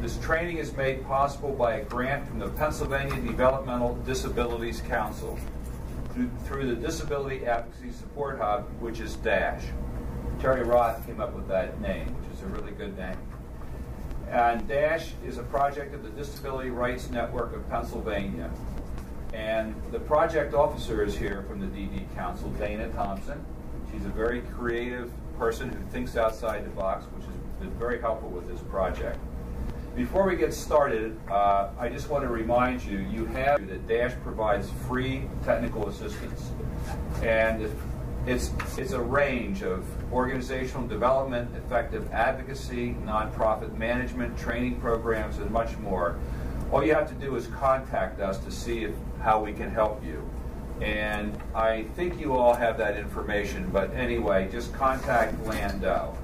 This training is made possible by a grant from the Pennsylvania Developmental Disabilities Council through the Disability Advocacy Support Hub, which is DASH. Terry Roth came up with that name, which is a really good name. And DASH is a project of the Disability Rights Network of Pennsylvania. And the project officer is here from the DD Council, Dana Thompson. She's a very creative person who thinks outside the box, which has been very helpful with this project. Before we get started, I just want to remind you, that DASH provides free technical assistance. And it's a range of organizational development, effective advocacy, nonprofit management, training programs, and much more. All you have to do is contact us to see how we can help you. And I think you all have that information, but anyway, just contact Lando.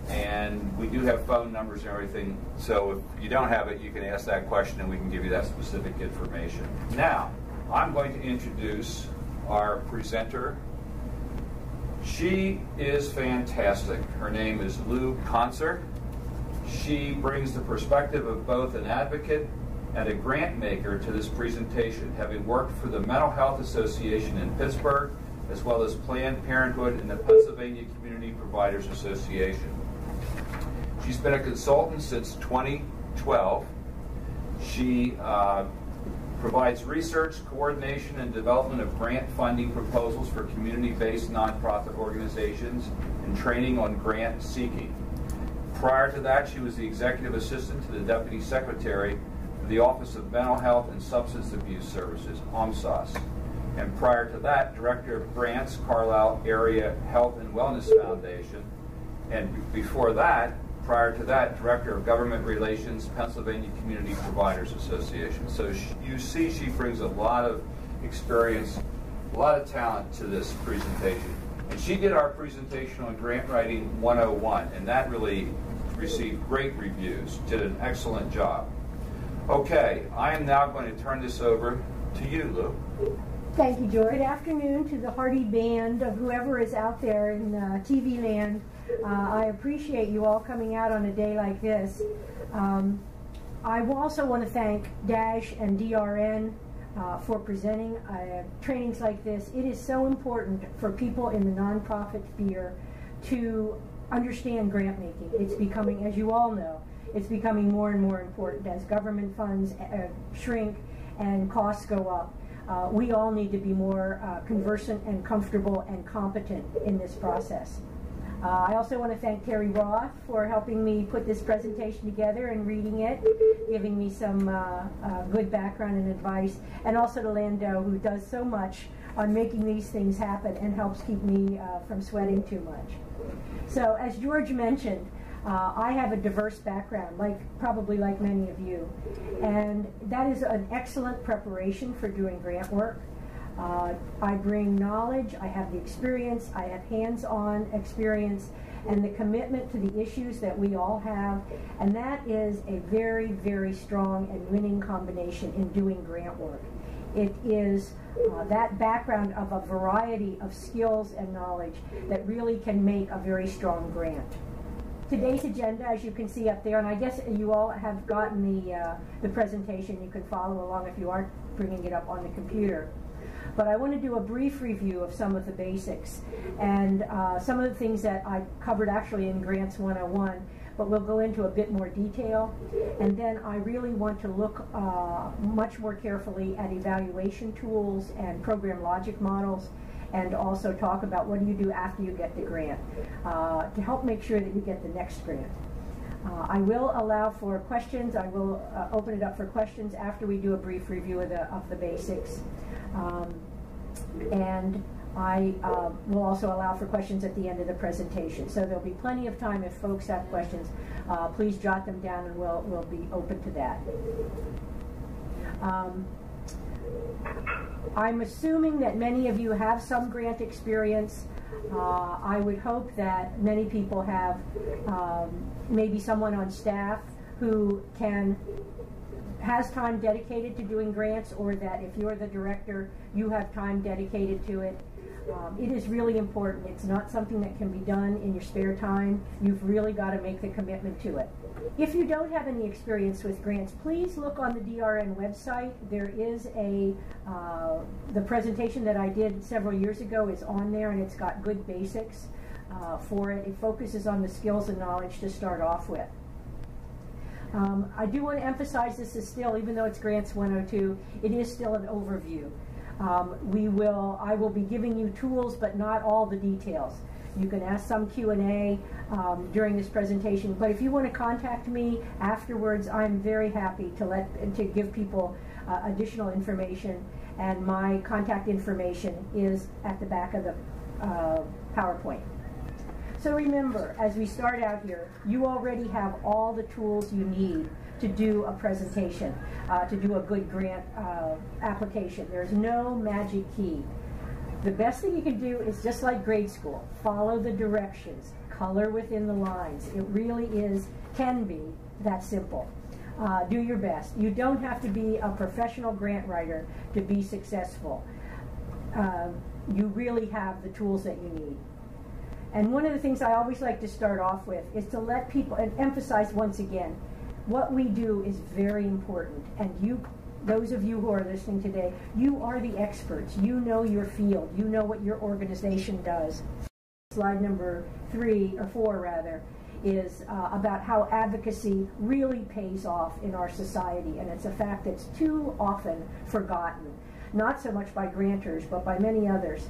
And we do have phone numbers and everything, so if you don't have it, you can ask that question and we can give you that specific information. Now, I'm going to introduce our presenter. She is fantastic. Her name is Lou Concert. She brings the perspective of both an advocate and a grant maker to this presentation, having worked for the Mental Health Association in Pittsburgh, as well as Planned Parenthood and the Pennsylvania Community Providers Association. She's been a consultant since 2012. She provides research, coordination, and development of grant funding proposals for community-based nonprofit organizations and training on grant seeking. Prior to that, she was the executive assistant to the Deputy Secretary for the Office of Mental Health and Substance Abuse Services, OMSAS. And prior to that, Director of Grants, Carlisle Area Health and Wellness Foundation. And before that, prior to that, Director of Government Relations, Pennsylvania Community Providers Association. So you see she brings a lot of experience, a lot of talent to this presentation. And she did our presentation on Grant Writing 101, and that really received great reviews, did an excellent job. Okay, I am now going to turn this over to you, Lou. Thank you, George. Good afternoon to the hearty band of whoever is out there in TV land. I appreciate you all coming out on a day like this. I also want to thank DASH and DRN for presenting trainings like this. It is so important for people in the nonprofit sphere to understand grant making. It's becoming, as you all know, it's becoming more and more important as government funds shrink and costs go up. We all need to be more conversant and comfortable and competent in this process. I also want to thank Terry Roth for helping me put this presentation together and reading it, giving me some good background and advice, and also to Lando, who does so much on making these things happen and helps keep me from sweating too much. So, as George mentioned, I have a diverse background, probably like many of you, and that is an excellent preparation for doing grant work. I bring knowledge, I have the experience, I have hands-on experience, and the commitment to the issues that we all have, and that is a very, very strong and winning combination in doing grant work. It is that background of a variety of skills and knowledge that really can make a very strong grant. Today's agenda, as you can see up there, and I guess you all have gotten the presentation. You can follow along if you aren't bringing it up on the computer. But I want to do a brief review of some of the basics and some of the things that I covered actually in Grants 101, but we'll go into a bit more detail. And then I really want to look much more carefully at evaluation tools and program logic models, and also talk about what do you do after you get the grant to help make sure that you get the next grant. I will allow for questions. I will open it up for questions after we do a brief review of the basics. And I will also allow for questions at the end of the presentation. So there'll be plenty of time if folks have questions. Please jot them down and we'll be open to that. I'm assuming that many of you have some grant experience. I would hope that many people have maybe someone on staff who has time dedicated to doing grants, or that if you're the director, you have time dedicated to it. It is really important. It's not something that can be done in your spare time. You've really got to make the commitment to it. If you don't have any experience with grants, please look on the DRN website. There is the presentation that I did several years ago is on there, and it's got good basics for it. It focuses on the skills and knowledge to start off with. I do want to emphasize this is still, even though it's Grants 102, it is still an overview. I will be giving you tools, but not all the details. You can ask some Q&A during this presentation, but if you want to contact me afterwards, I'm very happy to give people additional information, and my contact information is at the back of the PowerPoint. So remember, as we start out here, you already have all the tools you need to do a presentation, to do a good grant application. There's no magic key. The best thing you can do is just like grade school, follow the directions, color within the lines. It really can be that simple. Do your best. You don't have to be a professional grant writer to be successful. You really have the tools that you need. And one of the things I always like to start off with is to let people, and emphasize once again, what we do is very important. And those of you who are listening today, you are the experts. You know your field. You know what your organization does. Slide number 3, or 4 rather, is about how advocacy really pays off in our society. And it's a fact that's too often forgotten, not so much by grantors, but by many others.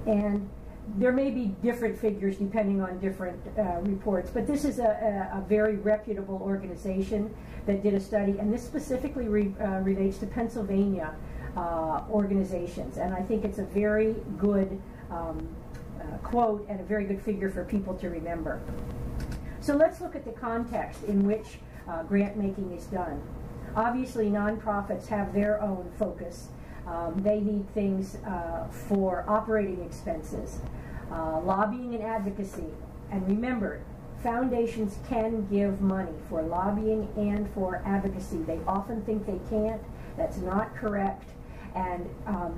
And there may be different figures depending on different reports, but this is a very reputable organization that did a study, and this specifically relates to Pennsylvania organizations, and I think it's a very good quote and a very good figure for people to remember. So let's look at the context in which grant making is done. Obviously, nonprofits have their own focus. They need things for operating expenses, lobbying and advocacy. And remember, foundations can give money for lobbying and for advocacy. They often think they can't. That's not correct. And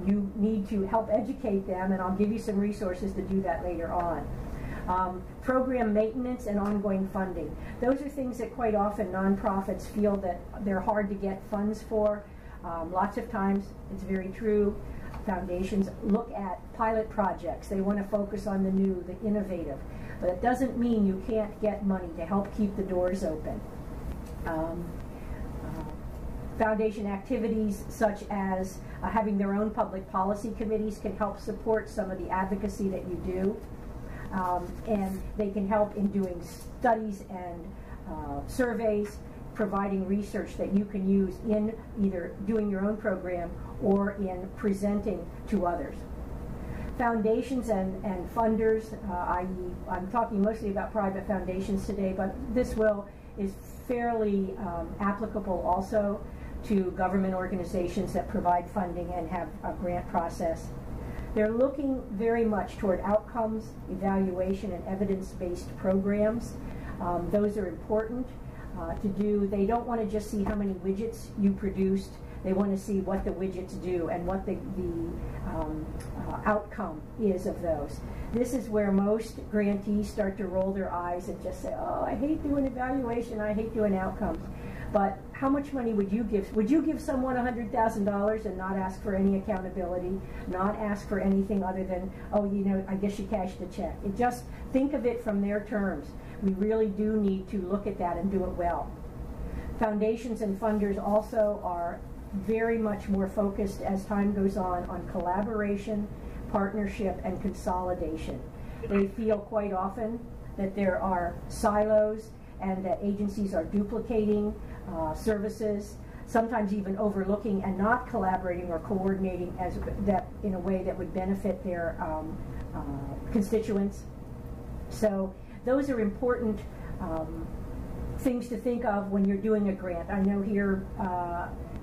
you need to help educate them, and I'll give you some resources to do that later on. Program maintenance and ongoing funding. Those are things that quite often nonprofits feel that they're hard to get funds for. Lots of times, it's very true, foundations look at pilot projects. They want to focus on the new, the innovative. But it doesn't mean you can't get money to help keep the doors open. Foundation activities such as having their own public policy committees can help support some of the advocacy that you do. And they can help in doing studies and surveys, providing research that you can use in either doing your own program or in presenting to others. Foundations and funders, I'm talking mostly about private foundations today, but this is fairly applicable also to government organizations that provide funding and have a grant process. They're looking very much toward outcomes, evaluation, and evidence-based programs. Those are important to do. They don't want to just see how many widgets you produced. They want to see what the widgets do and what the outcome is of those. This is where most grantees start to roll their eyes and just say, oh, I hate doing evaluation, I hate doing outcomes. But how much money would you give? Would you give someone $100,000 and not ask for any accountability, not ask for anything other than, oh, you know, I guess you cashed the check? Just think of it from their terms. We really do need to look at that and do it well. Foundations and funders also are very much more focused as time goes on collaboration, partnership, and consolidation. They feel quite often that there are silos and that agencies are duplicating services, sometimes even overlooking and not collaborating or coordinating in a way that would benefit their constituents. So those are important things to think of when you're doing a grant. I know here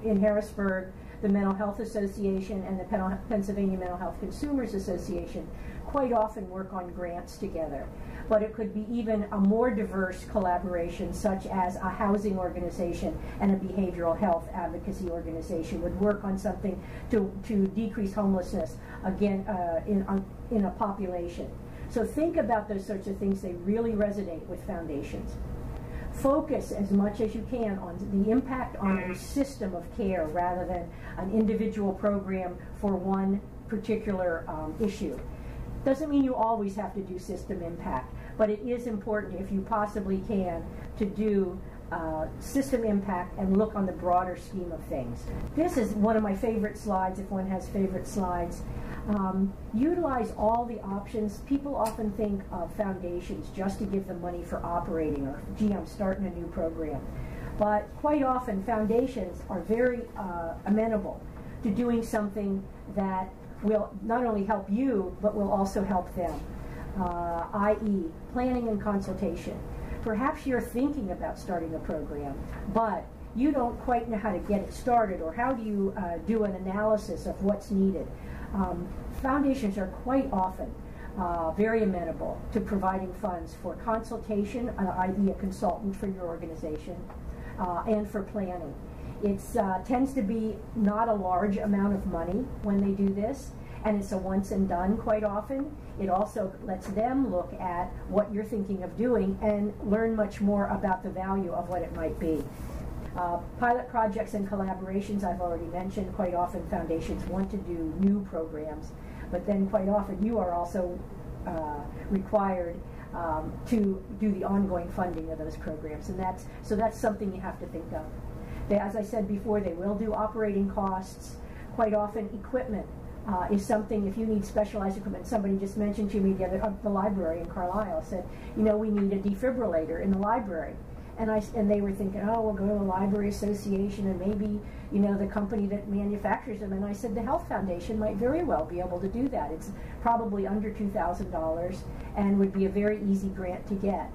in Harrisburg, the Mental Health Association and the Pennsylvania Mental Health Consumers Association quite often work on grants together. but it could be even a more diverse collaboration, such as a housing organization and a behavioral health advocacy organization would work on something to decrease homelessness, again, in a population. So think about those sorts of things. They really resonate with foundations. Focus as much as you can on the impact on a system of care rather than an individual program for one particular issue. Doesn't mean you always have to do system impact, but it is important, if you possibly can, to do system impact and look on the broader scheme of things. This is one of my favorite slides, if one has favorite slides. Utilize all the options. People often think of foundations just to give them money for operating, or gee, I'm starting a new program. But quite often foundations are very amenable to doing something that will not only help you, but will also help them, i.e. planning and consultation. Perhaps you're thinking about starting a program, but you don't quite know how to get it started, or how do you do an analysis of what's needed. Foundations are quite often very amenable to providing funds for consultation, i.e. a consultant for your organization, and for planning. It tends to be not a large amount of money when they do this, and it's a once and done quite often. It also lets them look at what you're thinking of doing and learn much more about the value of what it might be. Pilot projects and collaborations I've already mentioned. Quite often foundations want to do new programs, but then quite often you are also required to do the ongoing funding of those programs, and that's something you have to think of. As I said before, they will do operating costs. Quite often equipment is something, if you need specialized equipment. Somebody just mentioned to me the library in Carlisle said, you know, we need a defibrillator in the library. And they were thinking, oh, we'll go to the Library Association and maybe, you know, the company that manufactures them. And I said the Health Foundation might very well be able to do that. It's probably under $2,000 and would be a very easy grant to get.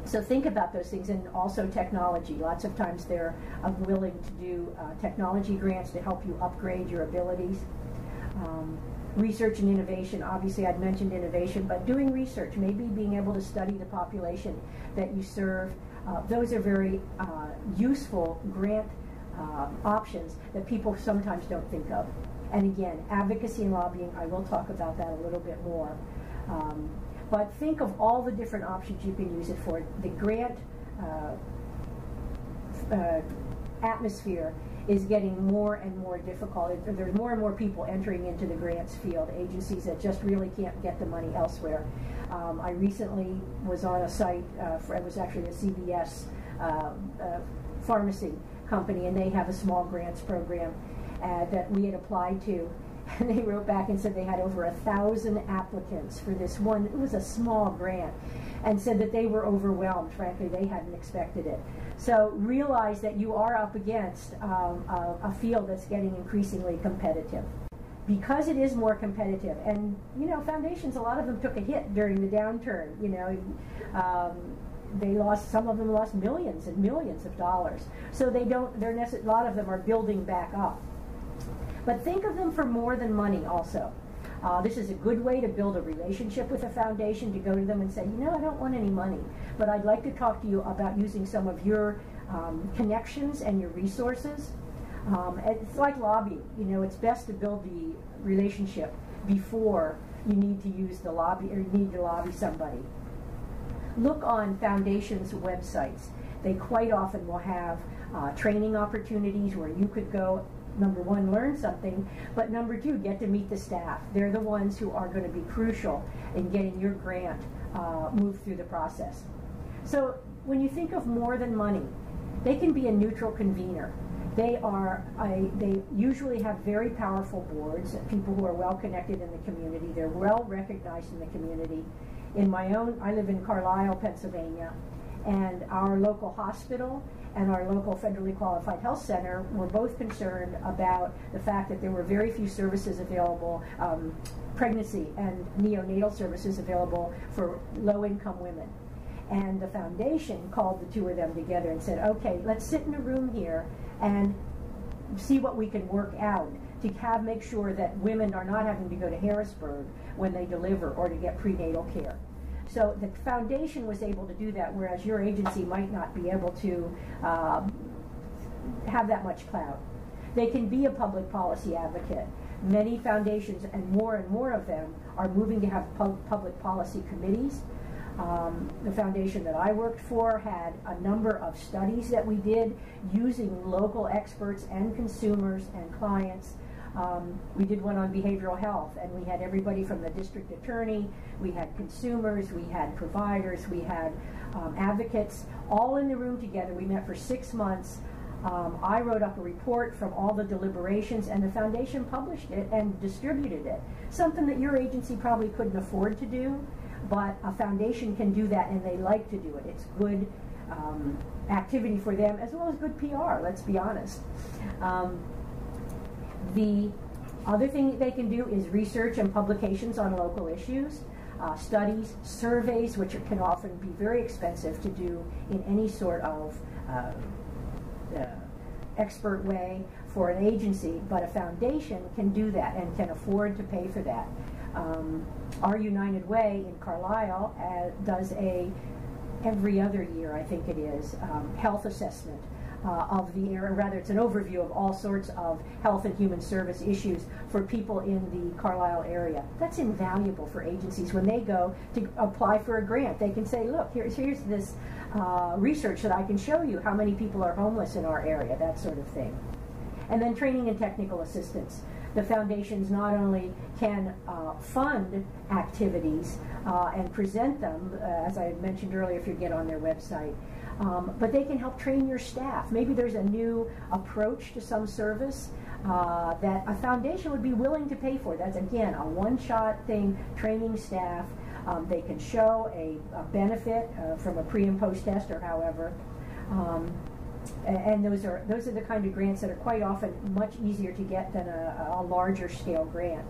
So think about those things, and also technology. Lots of times they're willing to do technology grants to help you upgrade your abilities. Research and innovation, obviously I'd mentioned innovation, but doing research, maybe being able to study the population that you serve, those are very useful grant options that people sometimes don't think of. And again, advocacy and lobbying, I will talk about that a little bit more. But think of all the different options you can use it for. The grant atmosphere is getting more and more difficult. There's more and more people entering into the grants field, agencies that just really can't get the money elsewhere. I recently was on a site, it was actually a CVS pharmacy company, and they have a small grants program that we had applied to. And they wrote back and said they had over 1,000 applicants for this one. It was a small grant, and said that they were overwhelmed. Frankly, they hadn't expected it. So realize that you are up against a field that's getting increasingly competitive. Because it is more competitive, and you know, foundations, a lot of them took a hit during the downturn. You know, they lost, some of them lost millions and millions of dollars. So they don't, a lot of them are building back up. But think of them for more than money also. This is a good way to build a relationship with a foundation, to go to them and say, you know, I don't want any money, but I'd like to talk to you about using some of your connections and your resources. It's like lobbying. You know, it's best to build the relationship before you need to use the lobby, or you need to lobby somebody. Look on foundations' websites. They quite often will have training opportunities where you could go, number one, learn something, but number two, get to meet the staff. They're the ones who are going to be crucial in getting your grant moved through the process. So when you think of more than money, they can be a neutral convener. They usually have very powerful boards, people who are well connected in the community. They're well recognized in the community. In my own, I live in Carlisle, Pennsylvania, and our local hospital and our local federally qualified health center were both concerned about the fact that there were very few services available, pregnancy and neonatal services available for low-income women. And the foundation called the two of them together and said, okay, let's sit in a room here and see what we can work out to make sure that women are not having to go to Harrisburg when they deliver or to get prenatal care. So the foundation was able to do that, whereas your agency might not be able to have that much clout. They can be a public policy advocate. Many foundations, and more of them, are moving to have public policy committees. The foundation that I worked for had a number of studies that we did using local experts and consumers and clients. We did one on behavioral health, and we had everybody from the district attorney, we had consumers, we had providers, we had advocates, all in the room together. We met for 6 months. I wrote up a report from all the deliberations, and the foundation published it and distributed it. Something that your agency probably couldn't afford to do, but a foundation can do that, and they like to do it. It's good activity for them, as well as good PR, let's be honest. The other thing they can do is research and publications on local issues, studies, surveys, which can often be very expensive to do in any sort of expert way for an agency, but a foundation can do that and can afford to pay for that. Our United Way in Carlisle does every other year, I think it is, health assessment of the area. Rather, it's an overview of all sorts of health and human service issues for people in the Carlisle area. That's invaluable for agencies. When they go to apply for a grant, they can say, look, here's this research that I can show you how many people are homeless in our area, that sort of thing. And then training and technical assistance. The foundations not only can fund activities and present them, as I mentioned earlier, if you get on their website, but they can help train your staff. Maybe there's a new approach to some service that a foundation would be willing to pay for. That's, again, a one-shot thing, training staff. They can show a benefit from a pre- and post-test or however. And those are the kind of grants that are quite often much easier to get than a larger scale grant.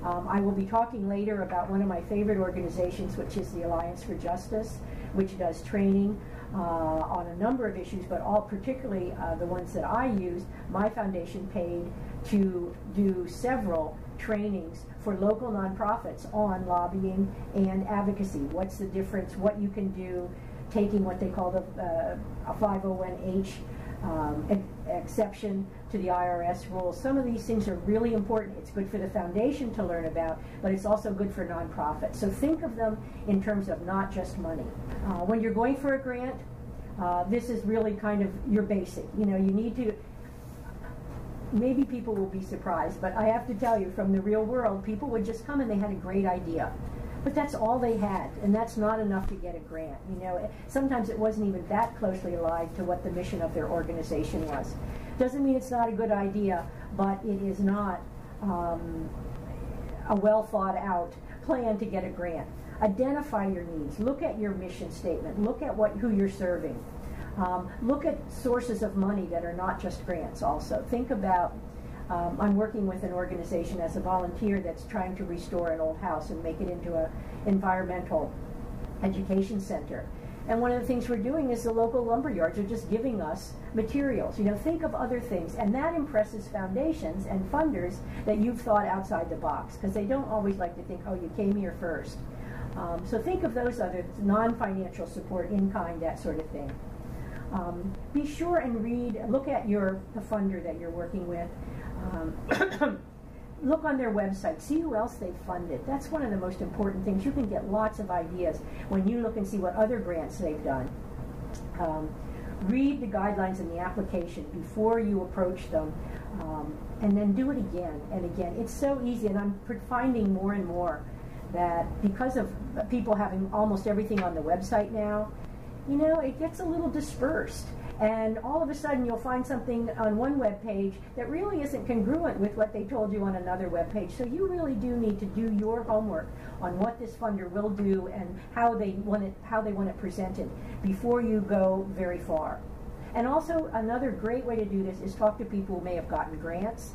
I will be talking later about one of my favorite organizations, which is the Alliance for Justice, which does training on a number of issues, but particularly the ones that I use. My foundation paid to do several trainings for local nonprofits on lobbying and advocacy. What's the difference, what you can do, taking what they call a 501H exception to the IRS rules. Some of these things are really important. It's good for the foundation to learn about, but it's also good for nonprofits. So think of them in terms of not just money. When you're going for a grant, this is really kind of your basic. You know, you need to, maybe people will be surprised, but I have to tell you, from the real world, people would just come and they had a great idea. But that's all they had, and that's not enough to get a grant. You know, sometimes it wasn't even that closely aligned to what the mission of their organization was. Doesn't mean it's not a good idea, but it is not a well thought out plan to get a grant. Identify your needs. Look at your mission statement. Look at who you're serving. Look at sources of money that are not just grants also. Think about, I'm working with an organization as a volunteer that's trying to restore an old house and make it into an environmental education center. And one of the things we're doing is the local lumber yards are just giving us materials. You know, think of other things. And that impresses foundations and funders that you've thought outside the box, because they don't always like to think, oh, you came here first. So think of those other non-financial support, in kind, that sort of thing. Be sure and look at the funder that you're working with. Look on their website, see who else they've funded. That's one of the most important things. You can get lots of ideas when you look and see what other grants they've done. Read the guidelines in the application before you approach them, and then do it again and again. It's so easy, and I'm finding more and more that because of people having almost everything on the website now, you know, it gets a little dispersed. And all of a sudden you'll find something on one web page that really isn't congruent with what they told you on another web page. So you really do need to do your homework on what this funder will do and how they want it presented before you go very far. And also, another great way to do this is talk to people who may have gotten grants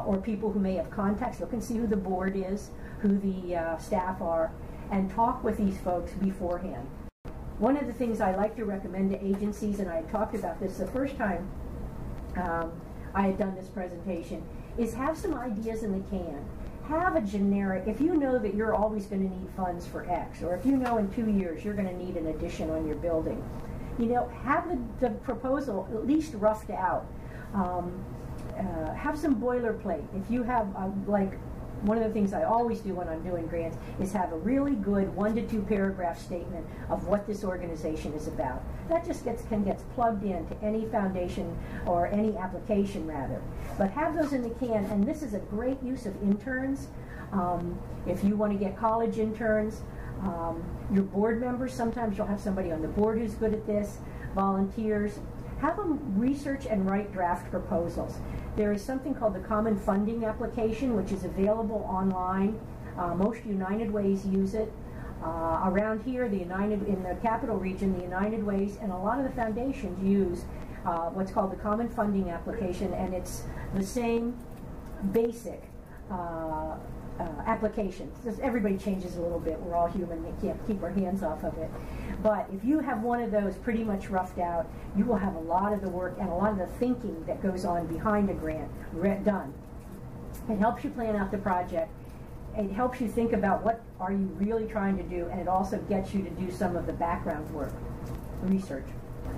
or people who may have contacts. Look and see who the board is, who the staff are, and talk with these folks beforehand. One of the things I like to recommend to agencies, and I had talked about this the first time I had done this presentation, is have some ideas in the can. have a generic, if you know that you're always going to need funds for X, or if you know in 2 years you're going to need an addition on your building, you know, have the proposal at least roughed out. Have some boilerplate. If you have, like, one of the things I always do when I'm doing grants is have a really good 1 to 2 paragraph statement of what this organization is about. That just gets plugged into any foundation or any application rather. But have those in the can, and this is a great use of interns. If you want to get college interns, your board members, sometimes you'll have somebody on the board who's good at this, volunteers. Have them research and write draft proposals. There is something called the Common Funding Application, which is available online. Most United Ways use it. Around here, in the capital region, the United Ways and a lot of the foundations use what's called the Common Funding Application, and it's the same basic application. Just everybody changes a little bit. We're all human. We can't keep our hands off of it. But if you have one of those pretty much roughed out, you will have a lot of the work and a lot of the thinking that goes on behind a grant done. It helps you plan out the project. It helps you think about what are you really trying to do, and it also gets you to do some of the background work, research.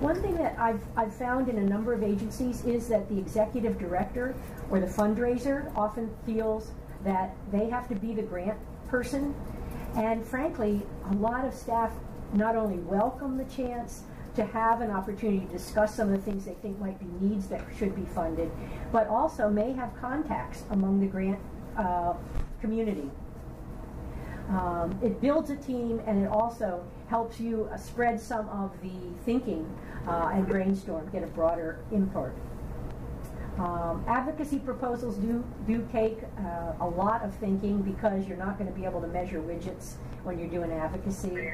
One thing that I've found in a number of agencies is that the executive director or the fundraiser often feels that they have to be the grant person. And frankly, a lot of staff not only welcome the chance to have an opportunity to discuss some of the things they think might be needs that should be funded, but also may have contacts among the grant community. It builds a team, and it also helps you spread some of the thinking and brainstorm, get a broader input. Advocacy proposals do take a lot of thinking, because you're not going to be able to measure widgets when you're doing advocacy.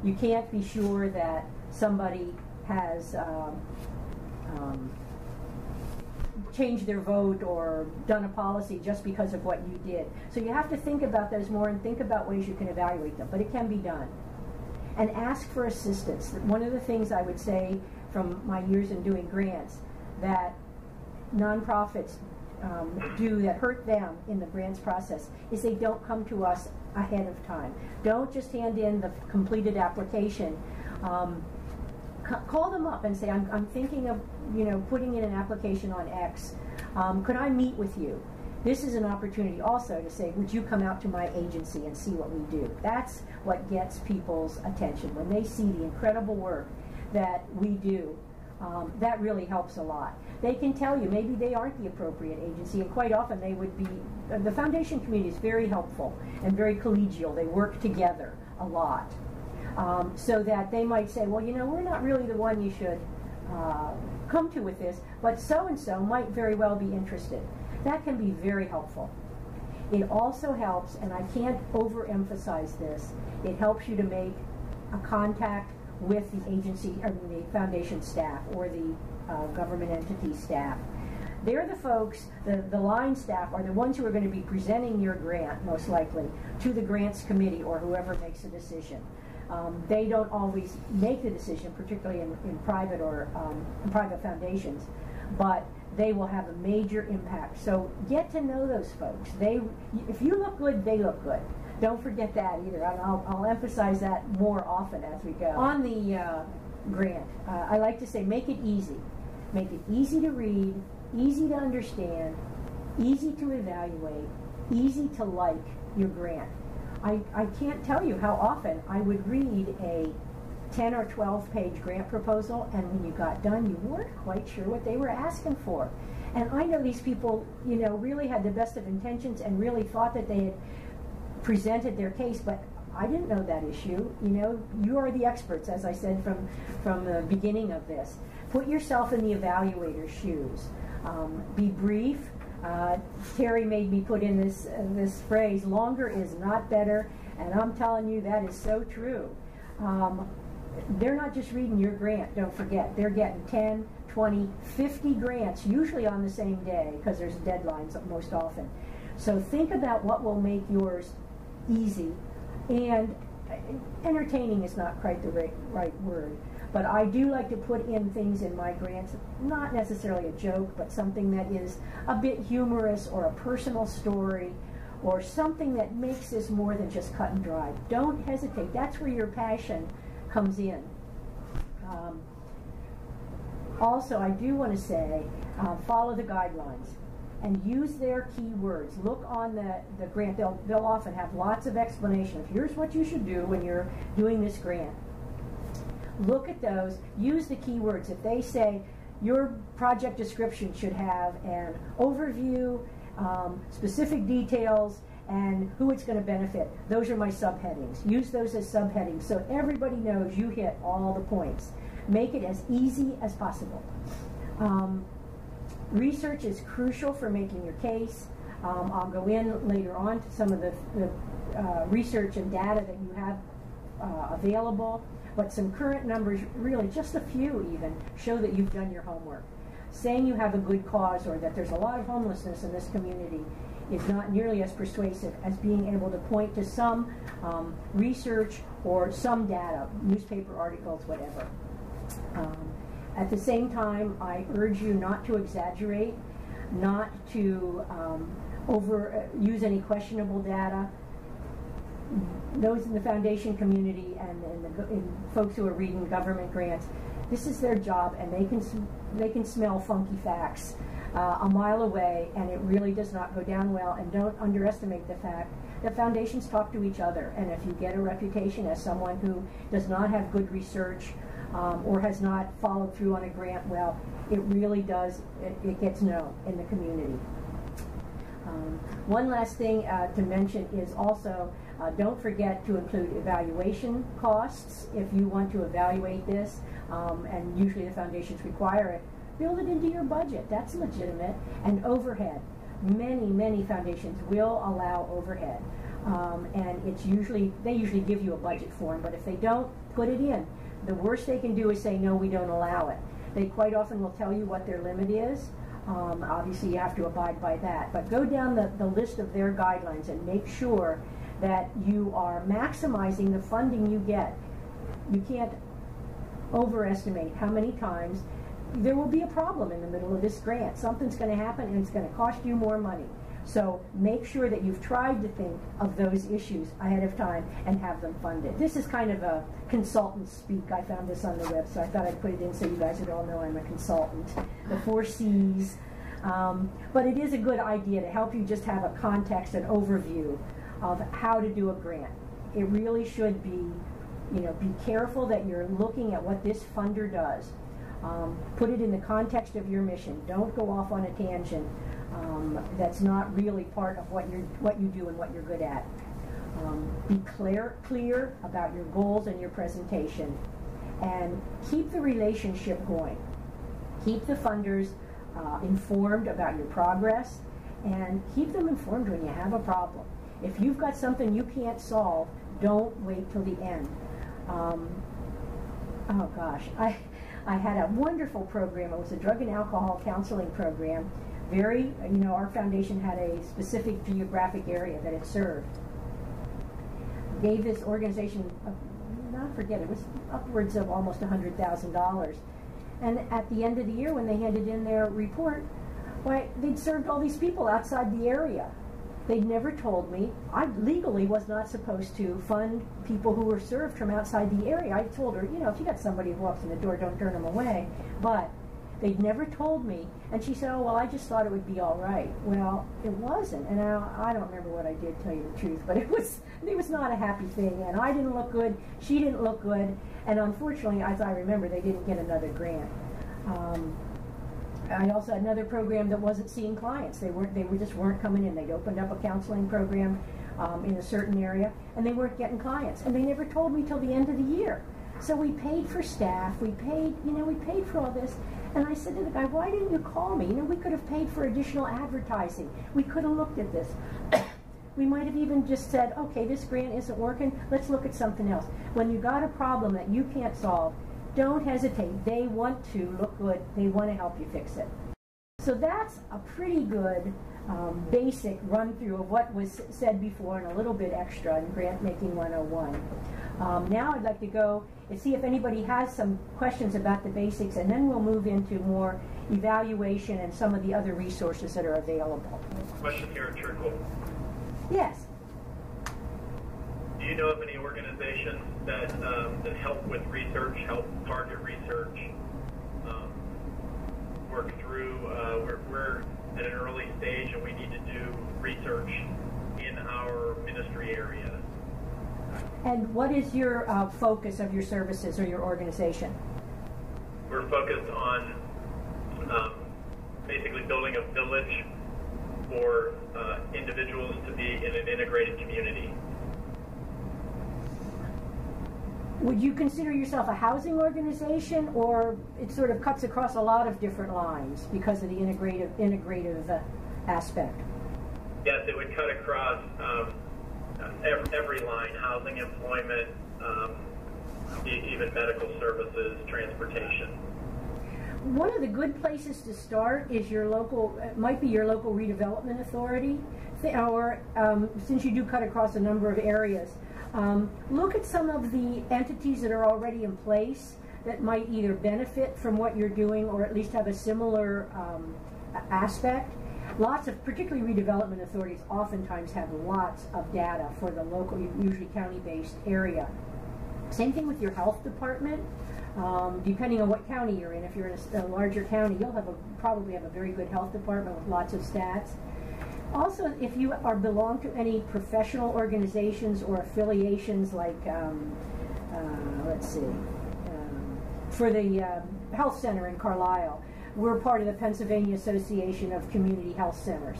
You can't be sure that somebody has changed their vote or done a policy just because of what you did. So you have to think about those more and think about ways you can evaluate them, but it can be done. And ask for assistance. One of the things I would say from my years in doing grants that nonprofits do that hurt them in the grants process is they don't come to us ahead of time. Don't just hand in the completed application. Call them up and say, I'm thinking of putting in an application on X. Could I meet with you? This is an opportunity also to say, would you come out to my agency and see what we do? That's what gets people's attention. When they see the incredible work that we do, that really helps a lot. They can tell you maybe they aren't the appropriate agency, and quite often they would be. The foundation community is very helpful and very collegial. They work together a lot. So that they might say, well, we're not really the one you should come to with this, but so-and-so might very well be interested. That can be very helpful. It also helps, and I can't overemphasize this, it helps you to make a contact with the agency, or the foundation staff, or the government entity staff. They're the folks, the line staff are the ones who are going to be presenting your grant, most likely, to the grants committee or whoever makes a decision. They don't always make the decision, particularly in private or in private foundations, but they will have a major impact. So get to know those folks. If you look good, they look good. Don't forget that either. And I'll emphasize that more often as we go. On the grant, I like to say make it easy. Make it easy to read, easy to understand, easy to evaluate, easy to like your grant. I can't tell you how often I would read a 10 or 12 page grant proposal, and when you got done, you weren't quite sure what they were asking for. And I know these people, really had the best of intentions and really thought that they had presented their case, but I didn't know that issue. You are the experts, as I said from the beginning of this. Put yourself in the evaluator's shoes. Be brief. Terry made me put in this phrase, longer is not better, and I'm telling you that is so true. They're not just reading your grant, don't forget. They're getting 10, 20, 50 grants, usually on the same day, because there's deadlines most often. So think about what will make yours easy, and entertaining is not quite the right word. But I do like to put in things in my grants, not necessarily a joke, but something that is a bit humorous or a personal story or something that makes this more than just cut and dry. Don't hesitate. That's where your passion comes in. Also, I do want to say, follow the guidelines and use their keywords. Look on the grant. They'll often have lots of explanation of here's what you should do when you're doing this grant. Look at those. Use the keywords. If they say your project description should have an overview, specific details, and who it's going to benefit, those are my subheadings. Use those as subheadings so everybody knows you hit all the points. Make it as easy as possible. Research is crucial for making your case. I'll go in later on to some of the research and data that you have available, but some current numbers, really just a few even, show that you've done your homework. Saying you have a good cause or that there's a lot of homelessness in this community is not nearly as persuasive as being able to point to some research or some data, newspaper articles, whatever. At the same time, I urge you not to exaggerate, not to use any questionable data. Those in the foundation community and folks who are reading government grants, this is their job, and they can smell funky facts a mile away, and it really does not go down well. And don't underestimate the fact that foundations talk to each other, and if you get a reputation as someone who does not have good research or has not followed through on a grant well, it really does, it gets known in the community. One last thing to mention is also don't forget to include evaluation costs if you want to evaluate this, and usually the foundations require it. Build it into your budget. That's legitimate. And overhead. Many foundations will allow overhead. And they usually give you a budget form, but if they don't, put it in. The worst they can do is say, no, we don't allow it. They quite often will tell you what their limit is. Obviously, you have to abide by that. But go down the list of their guidelines and make sure that you are maximizing the funding you get. You can't overestimate how many times there will be a problem in the middle of this grant. Something's going to happen and it's going to cost you more money. So make sure that you've tried to think of those issues ahead of time and have them funded. This is kind of a consultant speak. I found this on the web, so I thought I'd put it in so you guys would all know I'm a consultant. The 4 C's. But it is a good idea to help you just have a context, an overview of how to do a grant. It really should be, be careful that you're looking at what this funder does. Put it in the context of your mission. Don't go off on a tangent that's not really part of what you do and what you're good at. Be clear about your goals and your presentation, and keep the relationship going. Keep the funders informed about your progress, and keep them informed when you have a problem. If you've got something you can't solve, don't wait till the end. Oh gosh, I had a wonderful program. It was a drug and alcohol counseling program. Our foundation had a specific geographic area that it served. Gave this organization, it was upwards of almost $100,000. And at the end of the year, when they handed in their report, they'd served all these people outside the area. They'd never told me. I legally was not supposed to fund people who were served from outside the area. I told her, if you got somebody who walks in the door, don't turn them away. But they'd never told me. And she said, oh, well, I just thought it would be all right. Well, it wasn't. And I don't remember what I did, tell you the truth. But it was not a happy thing. And I didn't look good. She didn't look good. And unfortunately, as I remember, they didn't get another grant. I also had another program that wasn't seeing clients. They just weren't coming in. They'd opened up a counseling program in a certain area, and they weren't getting clients. And they never told me till the end of the year. So we paid for staff. We paid for all this. And I said to the guy, why didn't you call me? We could have paid for additional advertising. We could have looked at this. We might have even just said, okay, this grant isn't working. Let's look at something else. When you got a problem that you can't solve, don't hesitate. They want to look good. They want to help you fix it. So that's a pretty good basic run-through of what was said before and a little bit extra in Grant Making 101. Now I'd like to go and see if anybody has some questions about the basics, and then we'll move into more evaluation and some of the other resources that are available. Question here at Churchill. Yes. Do you know of any organizations that help with research, help target research, work through, we're at an early stage and we need to do research in our ministry area? And what is your focus of your services or your organization? We're focused on basically building a village for individuals to be in an integrated community. Would you consider yourself a housing organization, or it sort of cuts across a lot of different lines because of the integrative aspect? Yes, it would cut across every line: housing, employment, even medical services, transportation. One of the good places to start is your local, might be your local redevelopment authority, or since you do cut across a number of areas, look at some of the entities that are already in place that might either benefit from what you're doing or at least have a similar aspect. Lots of, particularly redevelopment authorities, oftentimes have lots of data for the local, usually county-based area. Same thing with your health department. Depending on what county you're in, if you're in a larger county, you'll have probably have a very good health department with lots of stats. Also, if you belong to any professional organizations or affiliations, like let's see, for the health center in Carlisle, we're part of the Pennsylvania Association of Community Health Centers.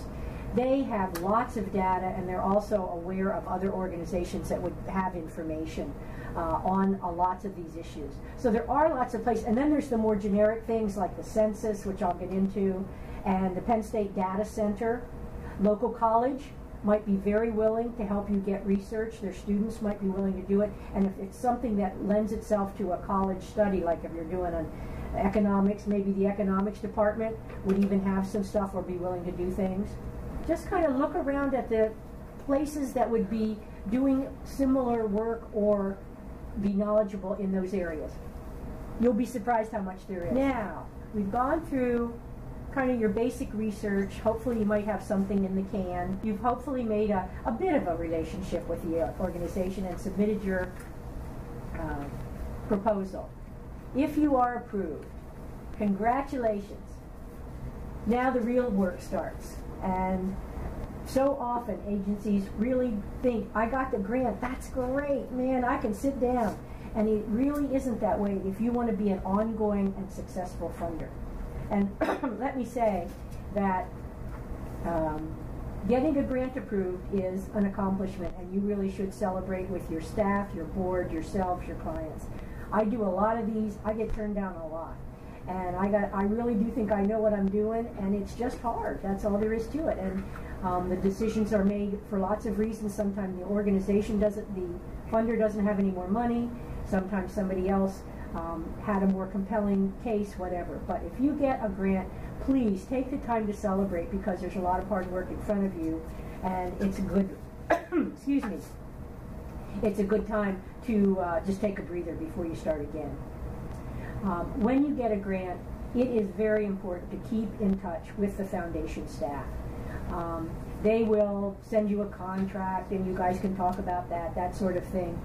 They have lots of data, and they're also aware of other organizations that would have information on lots of these issues. So there are lots of places, and then there's the more generic things like the census, which I'll get into, and the Penn State Data Center. Local college might be very willing to help you get research. Their students might be willing to do it, and if it's something that lends itself to a college study, like if you're doing an economics, maybe the economics department would even have some stuff or be willing to do things. Just kind of look around at the places that would be doing similar work or be knowledgeable in those areas. You'll be surprised how much there is. Now, we've gone through kind of your basic research. Hopefully you might have something in the can. You've hopefully made a bit of a relationship with the organization and submitted your proposal. If you are approved, congratulations. Now the real work starts. And so often agencies really think, I got the grant, that's great, man, I can sit down. And it really isn't that way if you want to be an ongoing and successful funder. And let me say that getting a grant approved is an accomplishment, and you really should celebrate with your staff, your board, yourselves, your clients. I do a lot of these. I get turned down a lot. And I really do think I know what I'm doing, and it's just hard. That's all there is to it. And the decisions are made for lots of reasons. Sometimes the organization doesn't, the funder doesn't have any more money. Sometimes somebody else had a more compelling case, whatever. But if you get a grant, please take the time to celebrate, because there's a lot of hard work in front of you, and it's a good, excuse me, it's a good time to just take a breather before you start again. When you get a grant, it is very important to keep in touch with the foundation staff. They will send you a contract, and you guys can talk about that sort of thing.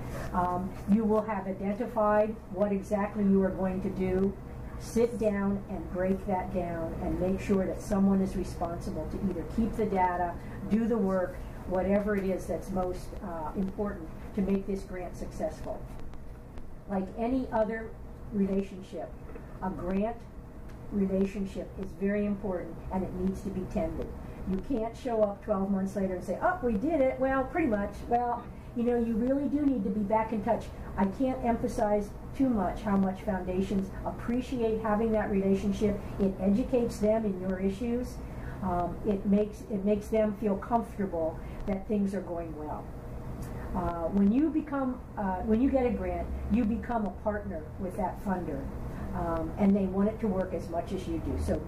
You will have identified what exactly you are going to do. Sit down and break that down and make sure that someone is responsible to either keep the data, do the work, whatever it is that's most important to make this grant successful. Like any other relationship, a grant relationship is very important, and it needs to be tended. You can't show up 12 months later and say, oh, we did it. Well, pretty much. Well, you know, you really do need to be back in touch. I can't emphasize too much how much foundations appreciate having that relationship. It educates them in your issues. It makes them feel comfortable that things are going well. When you get a grant, you become a partner with that funder, and they want it to work as much as you do. So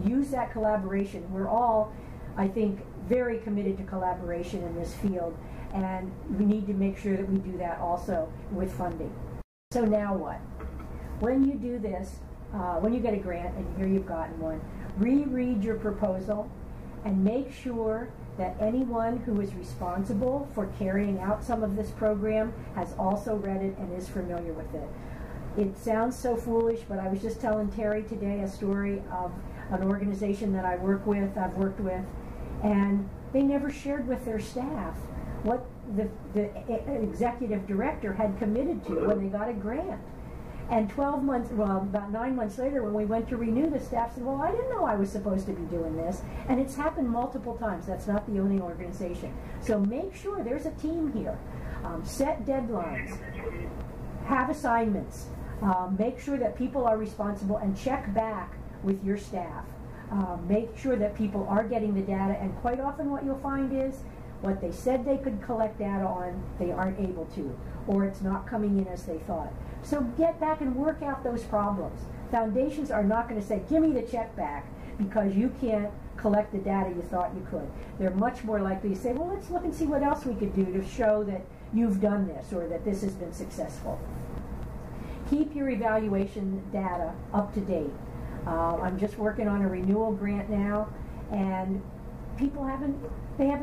use that collaboration. We're all, I think, very committed to collaboration in this field, and we need to make sure that we do that also with funding. So now what? When you do this, when you get a grant, and here you've gotten one, reread your proposal and make sure that anyone who is responsible for carrying out some of this program has also read it and is familiar with it. It sounds so foolish, but I was just telling Terry today a story of an organization that I've worked with, and they never shared with their staff what the executive director had committed to when they got a grant. And 12 months, well, about 9 months later, when we went to renew, the staff said, well, I didn't know I was supposed to be doing this. And it's happened multiple times. That's not the only organization. So make sure there's a team here. Set deadlines. Have assignments. Make sure that people are responsible, and check back with your staff. Make sure that people are getting the data, and quite often what you'll find is what they said they could collect data on, they aren't able to, or it's not coming in as they thought. So get back and work out those problems. Foundations are not going to say, give me the check back, because you can't collect the data you thought you could. They're much more likely to say, well, let's look and see what else we could do to show that you've done this or that this has been successful. Keep your evaluation data up to date. I'm just working on a renewal grant now, and people haven't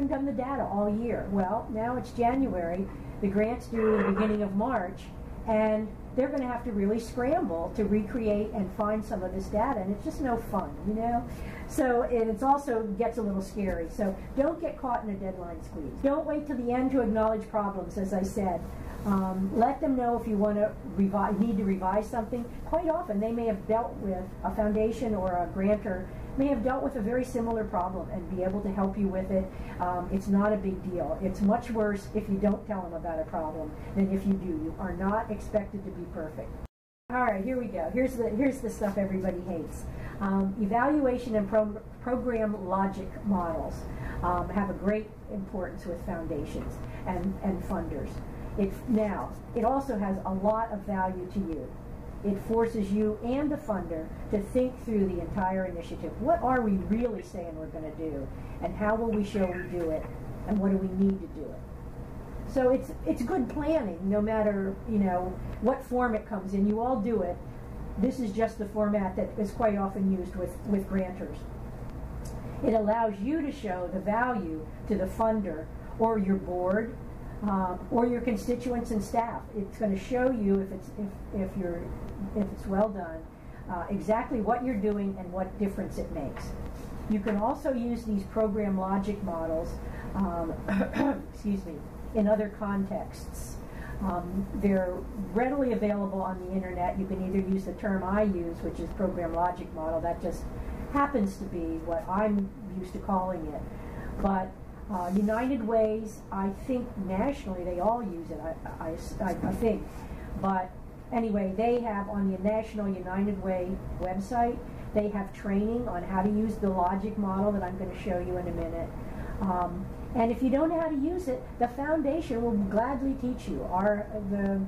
done the data all year. Well, now it's January, the grant's due in the beginning of March, and they're going to have to really scramble to recreate and find some of this data, and it's just no fun, you know? So, and it's also gets a little scary. So don't get caught in a deadline squeeze. Don't wait till the end to acknowledge problems, as I said. Let them know if you want to need to revise something. Quite often they may have dealt with, a foundation or a grantor may have dealt with a very similar problem and be able to help you with it. It's not a big deal. It's much worse if you don't tell them about a problem than if you do. You are not expected to be perfect. All right, here we go. Here's the stuff everybody hates. Evaluation and program logic models have a great importance with foundations and funders. It also has a lot of value to you. It forces you and the funder to think through the entire initiative. What are we really saying we're going to do? And how will we show we do it? And what do we need to do it? So it's good planning, no matter, you know, what form it comes in. You all do it. This is just the format that is quite often used with grantors. It allows you to show the value to the funder or your board, or your constituents and staff. It's going to show you, if it's well done, exactly what you're doing and what difference it makes. You can also use these program logic models, excuse me, in other contexts. They're readily available on the internet. You can either use the term I use, which is program logic model. That just happens to be what I'm used to calling it. But United Ways, I think nationally they all use it, I think. But anyway, they have on the National United Way website, they have training on how to use the logic model that I'm going to show you in a minute. And if you don't know how to use it, the foundation will gladly teach you. The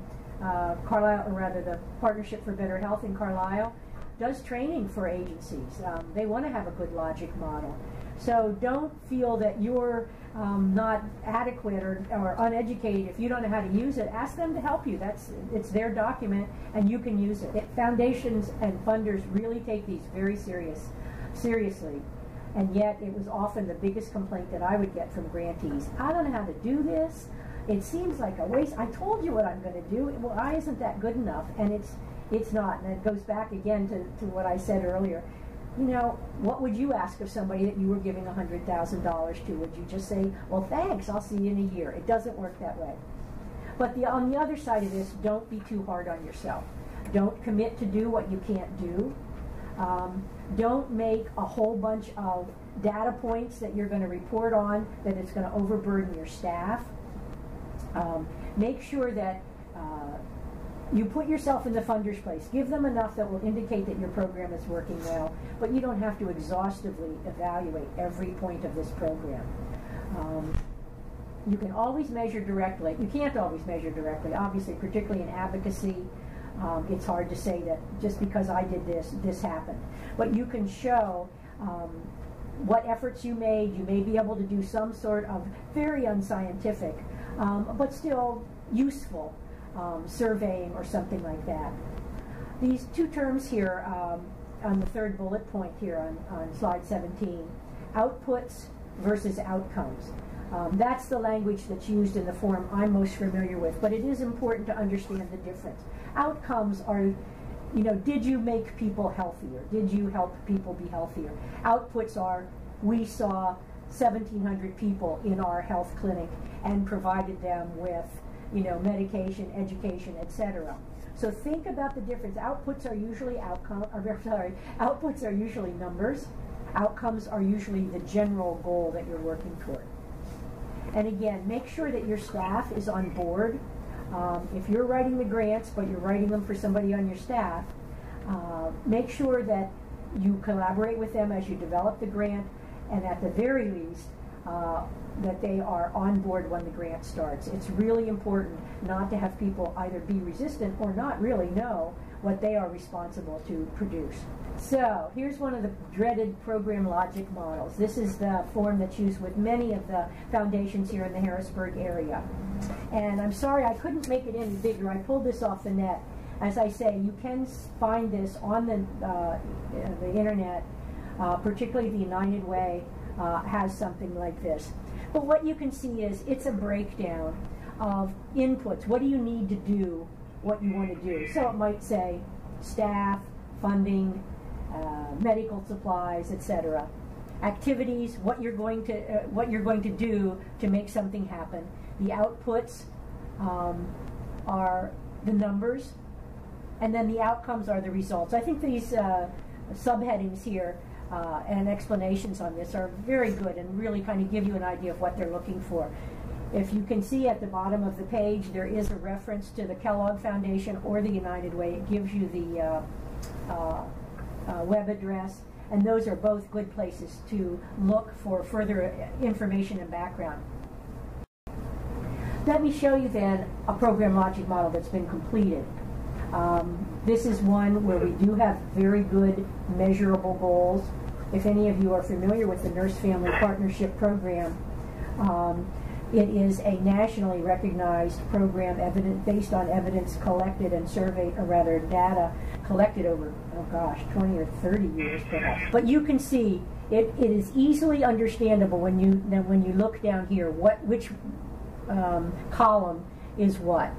Partnership for Better Health in Carlisle does training for agencies. They want to have a good logic model. So don't feel that you're not adequate or uneducated if you don't know how to use it. Ask them to help you. It's their document, and you can use it. Foundations and funders really take these very seriously. And yet it was often the biggest complaint that I would get from grantees. I don't know how to do this. It seems like a waste. I told you what I'm going to do. Well, why isn't that good enough? And it's not. And it goes back again to what I said earlier. You know, what would you ask of somebody that you were giving $100,000 to? Would you just say, well, thanks, I'll see you in a year? It doesn't work that way. But on the other side of this, don't be too hard on yourself. Don't commit to do what you can't do. Don't make a whole bunch of data points that you're going to report on that it's going to overburden your staff. Make sure that you put yourself in the funder's place. Give them enough that will indicate that your program is working well, but you don't have to exhaustively evaluate every point of this program. You can always measure directly. You can't always measure directly, obviously, particularly in advocacy. It's hard to say that just because I did this happened. But you can show what efforts you made. You may be able to do some sort of very unscientific but still useful surveying or something like that. These two terms here on the third bullet point here on slide 17, outputs versus outcomes. That's the language that's used in the form I'm most familiar with, but it is important to understand the difference. Outcomes are, did you make people healthier? Did you help people be healthier? Outputs are, we saw 1,700 people in our health clinic and provided them with, medication, education, etc. So think about the difference. Outputs are usually outputs are usually numbers. Outcomes are usually the general goal that you're working toward. And again, make sure that your staff is on board. If you're writing the grants, but you're writing them for somebody on your staff, make sure that you collaborate with them as you develop the grant, and at the very least, that they are on board when the grant starts. It's really important not to have people either be resistant or not really know what they are responsible to produce. So here's one of the dreaded program logic models. This is the form that's used with many of the foundations here in the Harrisburg area. And I'm sorry I couldn't make it any bigger. I pulled this off the net. As I say, you can find this on the internet, particularly the United Way has something like this. But what you can see is it's a breakdown of inputs. What do you need to do what you want to do? So it might say staff, funding, medical supplies, etc. Activities, what you're going to do to make something happen. The outputs are the numbers, and then the outcomes are the results. I think these subheadings here and explanations on this are very good and really kind of give you an idea of what they're looking for. If you can see at the bottom of the page, there is a reference to the Kellogg Foundation or the United Way. It gives you the web address, and those are both good places to look for further information and background. Let me show you then a program logic model that's been completed. This is one where we do have very good measurable goals. If any of you are familiar with the Nurse Family Partnership Program, it is a nationally recognized program based on evidence collected and surveyed, or rather data collected over, 20 or 30 years perhaps. But you can see it is easily understandable when you look down here which column is what.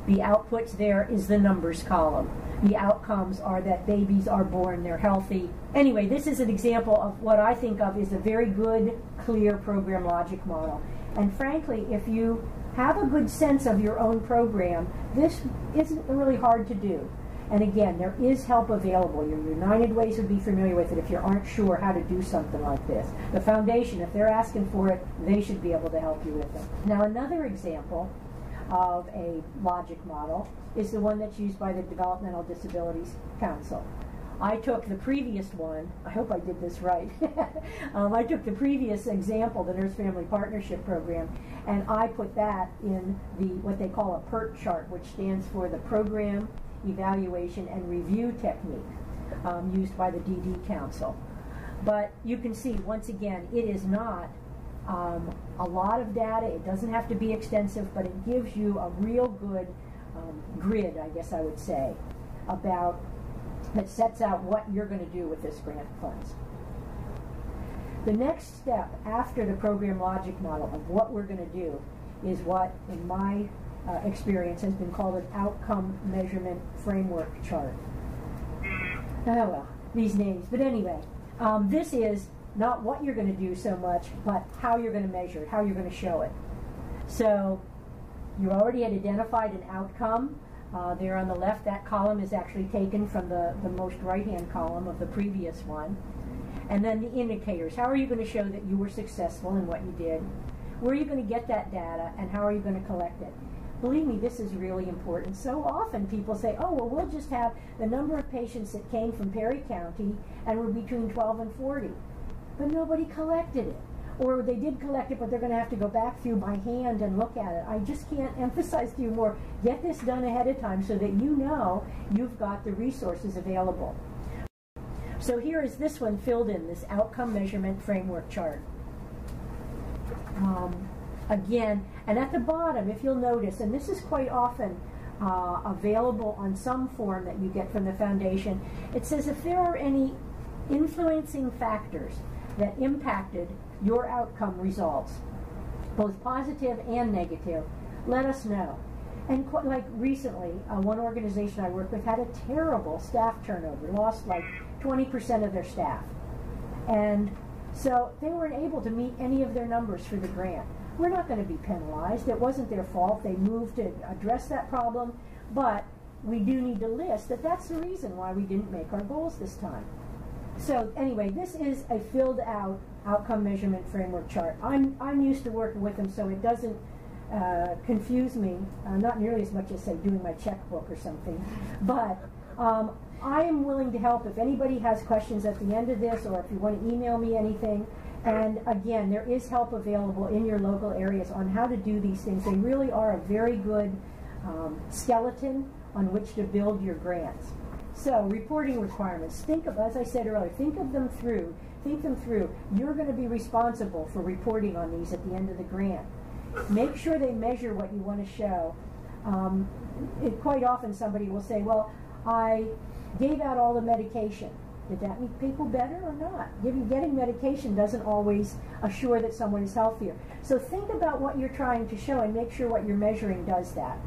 The outputs there is the numbers column. The outcomes are that babies are born, they're healthy. Anyway, this is an example of what I think of as a very good, clear program logic model. And frankly, if you have a good sense of your own program, this isn't really hard to do. And again, there is help available. Your United Ways would be familiar with it if you aren't sure how to do something like this. The foundation, if they're asking for it, they should be able to help you with it. Now, another example of a logic model is the one that's used by the Developmental Disabilities Council. I took the previous one, I hope I did this right, I took the previous example, the Nurse Family Partnership Program, and I put that in what they call a PERT chart, which stands for the Program Evaluation and Review Technique, used by the DD Council. But you can see, once again, it is not a lot of data. It doesn't have to be extensive, but it gives you a real good grid, I guess I would say, that sets out what you're going to do with this grant funds. The next step after the program logic model of what we're going to do is what, in my experience, has been called an outcome measurement framework chart. Oh well, these names. But anyway, this is not what you're going to do so much, but how you're going to measure it, how you're going to show it. So you already had identified an outcome. There on the left, that column is actually taken from the most right-hand column of the previous one. And then the indicators. How are you going to show that you were successful in what you did? Where are you going to get that data, and how are you going to collect it? Believe me, this is really important. So often people say, oh, well, we'll just have the number of patients that came from Perry County and were between 12 and 40. But nobody collected it. Or they did collect it, but they're going to have to go back through by hand and look at it. I just can't emphasize to you more. Get this done ahead of time so that you know you've got the resources available. So here is this one filled in, this outcome measurement framework chart. Again, and at the bottom, if you'll notice, and this is quite often available on some form that you get from the foundation, it says if there are any influencing factors that impacted your outcome results, both positive and negative, let us know. And like recently, one organization I work with had a terrible staff turnover, lost like 20% of their staff. And so they weren't able to meet any of their numbers for the grant. We're not going to be penalized. It wasn't their fault. They moved to address that problem, but we do need to list that that's the reason why we didn't make our goals this time. So anyway, this is a filled out outcome measurement framework chart. I'm used to working with them, so it doesn't confuse me, not nearly as much as, say, doing my checkbook or something. But I am willing to help if anybody has questions at the end of this, or if you want to email me anything. And again, there is help available in your local areas on how to do these things. They really are a very good skeleton on which to build your grants. So, reporting requirements. Think of, as I said earlier, think them through. You're going to be responsible for reporting on these at the end of the grant. Make sure they measure what you want to show. Quite often somebody will say, well, I gave out all the medication. Did that make people better or not? Getting medication doesn't always assure that someone is healthier. So think about what you're trying to show and make sure what you're measuring does that.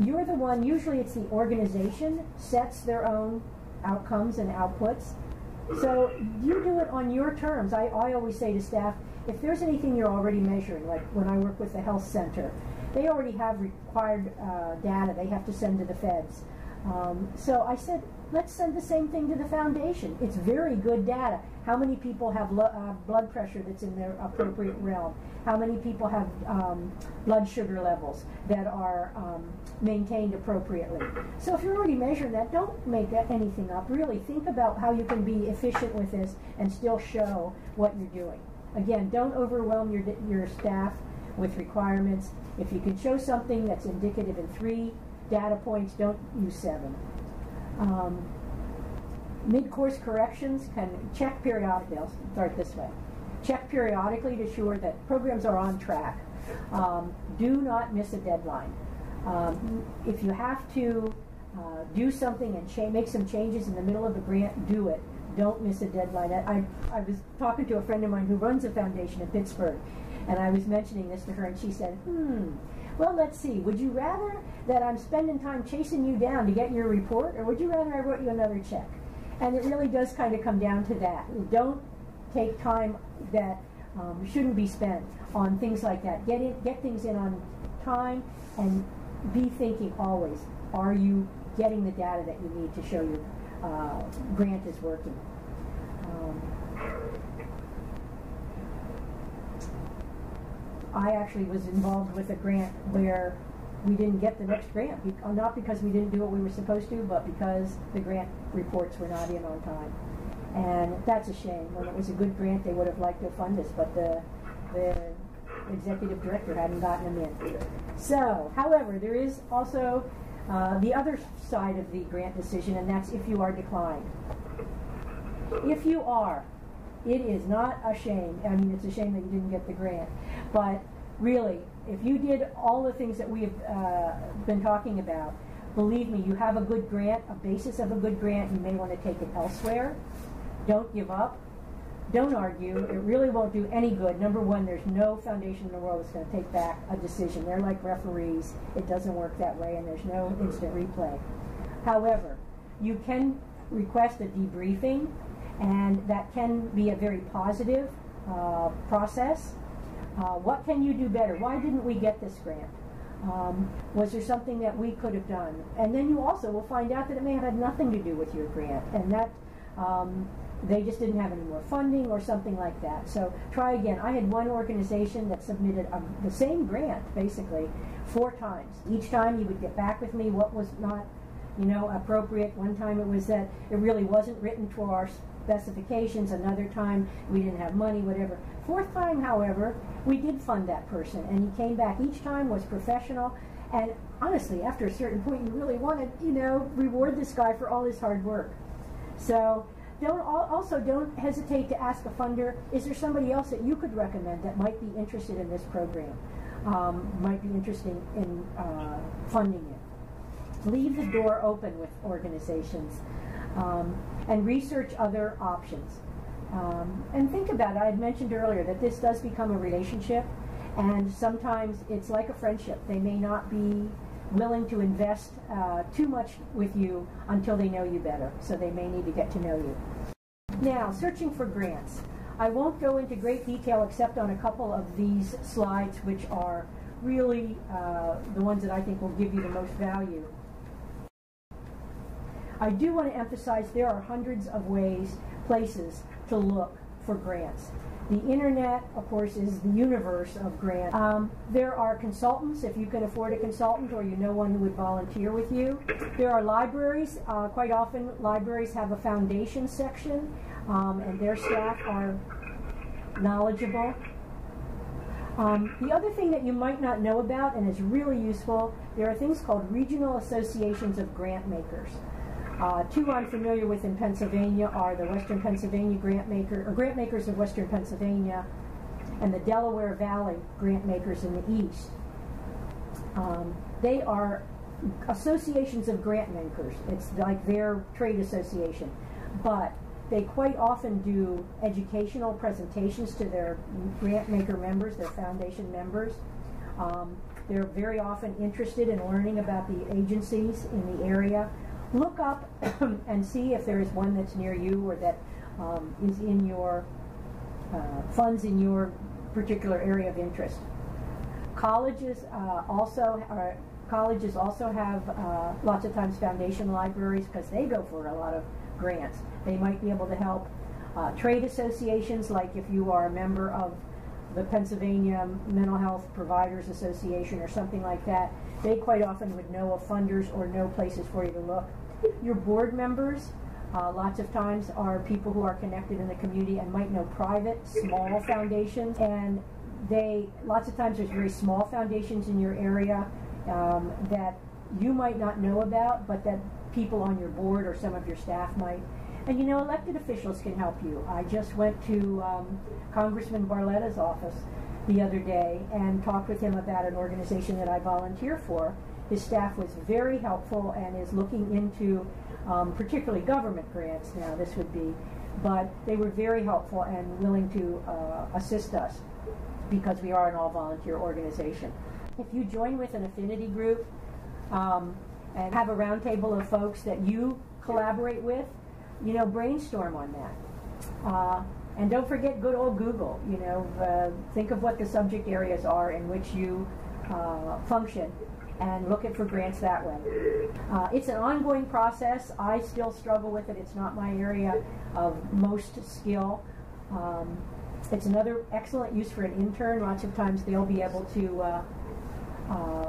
You're the one, usually it's the organization, sets their own outcomes and outputs. So you do it on your terms. I always say to staff, if there's anything you're already measuring, like when I work with the health center, they already have required data they have to send to the feds. So I said, let's send the same thing to the foundation. It's very good data. How many people have blood pressure that's in their appropriate realm? How many people have blood sugar levels that are maintained appropriately? So if you're already measuring that, don't make anything up. Really think about how you can be efficient with this and still show what you're doing. Again, don't overwhelm your staff with requirements. If you can show something that's indicative in 3 data points, don't use 7. Mid-course corrections can check periodically. I'll start this way. Check periodically to ensure that programs are on track. Do not miss a deadline. If you have to do something and make some changes in the middle of a grant, do it. Don't miss a deadline. I was talking to a friend of mine who runs a foundation in Pittsburgh, and I was mentioning this to her, and she said, well, let's see. Would you rather that I'm spending time chasing you down to get your report, or would you rather I wrote you another check? And it really does kind of come down to that. Don't take time that shouldn't be spent on things like that. Get things in on time, and be thinking always, are you getting the data that you need to show your grant is working? I actually was involved with a grant where we didn't get the next grant, not because we didn't do what we were supposed to, but because the grant reports were not in on time. And that's a shame. When it was a good grant, they would have liked to fund us, but the executive director hadn't gotten them in. So, however, there is also the other side of the grant decision, and that's if you are declined. If you are, it is not a shame. I mean, it's a shame that you didn't get the grant. But really, if you did all the things that we have been talking about, believe me, you have a good grant, a basis of a good grant. You may want to take it elsewhere. Don't give up. Don't argue. It really won't do any good. Number one, there's no foundation in the world that's going to take back a decision. They're like referees. It doesn't work that way, and there's no instant replay. However, you can request a debriefing, and that can be a very positive process. What can you do better? Why didn't we get this grant? Was there something that we could have done? And then you also will find out that it may have had nothing to do with your grant, and that they just didn't have any more funding or something like that. So try again. I had one organization that submitted the same grant, basically, 4 times. Each time you would get back with me what was not, appropriate. One time it was that it really wasn't written to our specifications. Another time we didn't have money, whatever. 4th time, however, we did fund that person, and he came back each time, was professional, and honestly, after a certain point, you really want to, reward this guy for all his hard work. So Don't hesitate to ask a funder, is there somebody else that you could recommend that might be interested in this program, might be interested in funding it. Leave the door open with organizations, and research other options. And think about it. I had mentioned earlier that this does become a relationship, and sometimes it's like a friendship. They may not be willing to invest too much with you until they know you better, so they may need to get to know you. Now, searching for grants. I won't go into great detail except on a couple of these slides, which are really the ones that I think will give you the most value. I do want to emphasize there are hundreds of places to look for grants. The internet, of course, is the universe of grants. There are consultants, if you can afford a consultant or you know one who would volunteer with you. There are libraries. Quite often, libraries have a foundation section, and their staff are knowledgeable. The other thing that you might not know about and is really useful, there are things called regional associations of grant makers. Two I'm familiar with in Pennsylvania are the Western Pennsylvania Grant Makers of Western Pennsylvania, and the Delaware Valley Grant Makers in the East. They are associations of grant makers. It's like their trade association, but they quite often do educational presentations to their grant maker members, their foundation members. They're very often interested in learning about the agencies in the area. Look up and see if there is one that's near you or that is in your funds in your particular area of interest. Colleges also have lots of times foundation libraries because they go for a lot of grants. They might be able to help. Trade associations, like if you are a member of the Pennsylvania Mental Health Providers Association or something like that, they quite often would know of funders or know places for you to look. Your board members, lots of times, are people who are connected in the community and might know private, small foundations. And lots of times there's very small foundations in your area that you might not know about, but that people on your board or some of your staff might. And you know, elected officials can help you. I just went to Congressman Barletta's office the other day and talked with him about an organization that I volunteer for. His staff was very helpful and is looking into particularly government grants now, this would be, but they were very helpful and willing to assist us because we are an all-volunteer organization. If you join with an affinity group and have a roundtable of folks that you collaborate with, you know, brainstorm on that. And don't forget good old Google. You know, think of what the subject areas are in which you function and look for grants that way. It's an ongoing process. I still struggle with it. It's not my area of most skill. It's another excellent use for an intern. Lots of times they'll be able to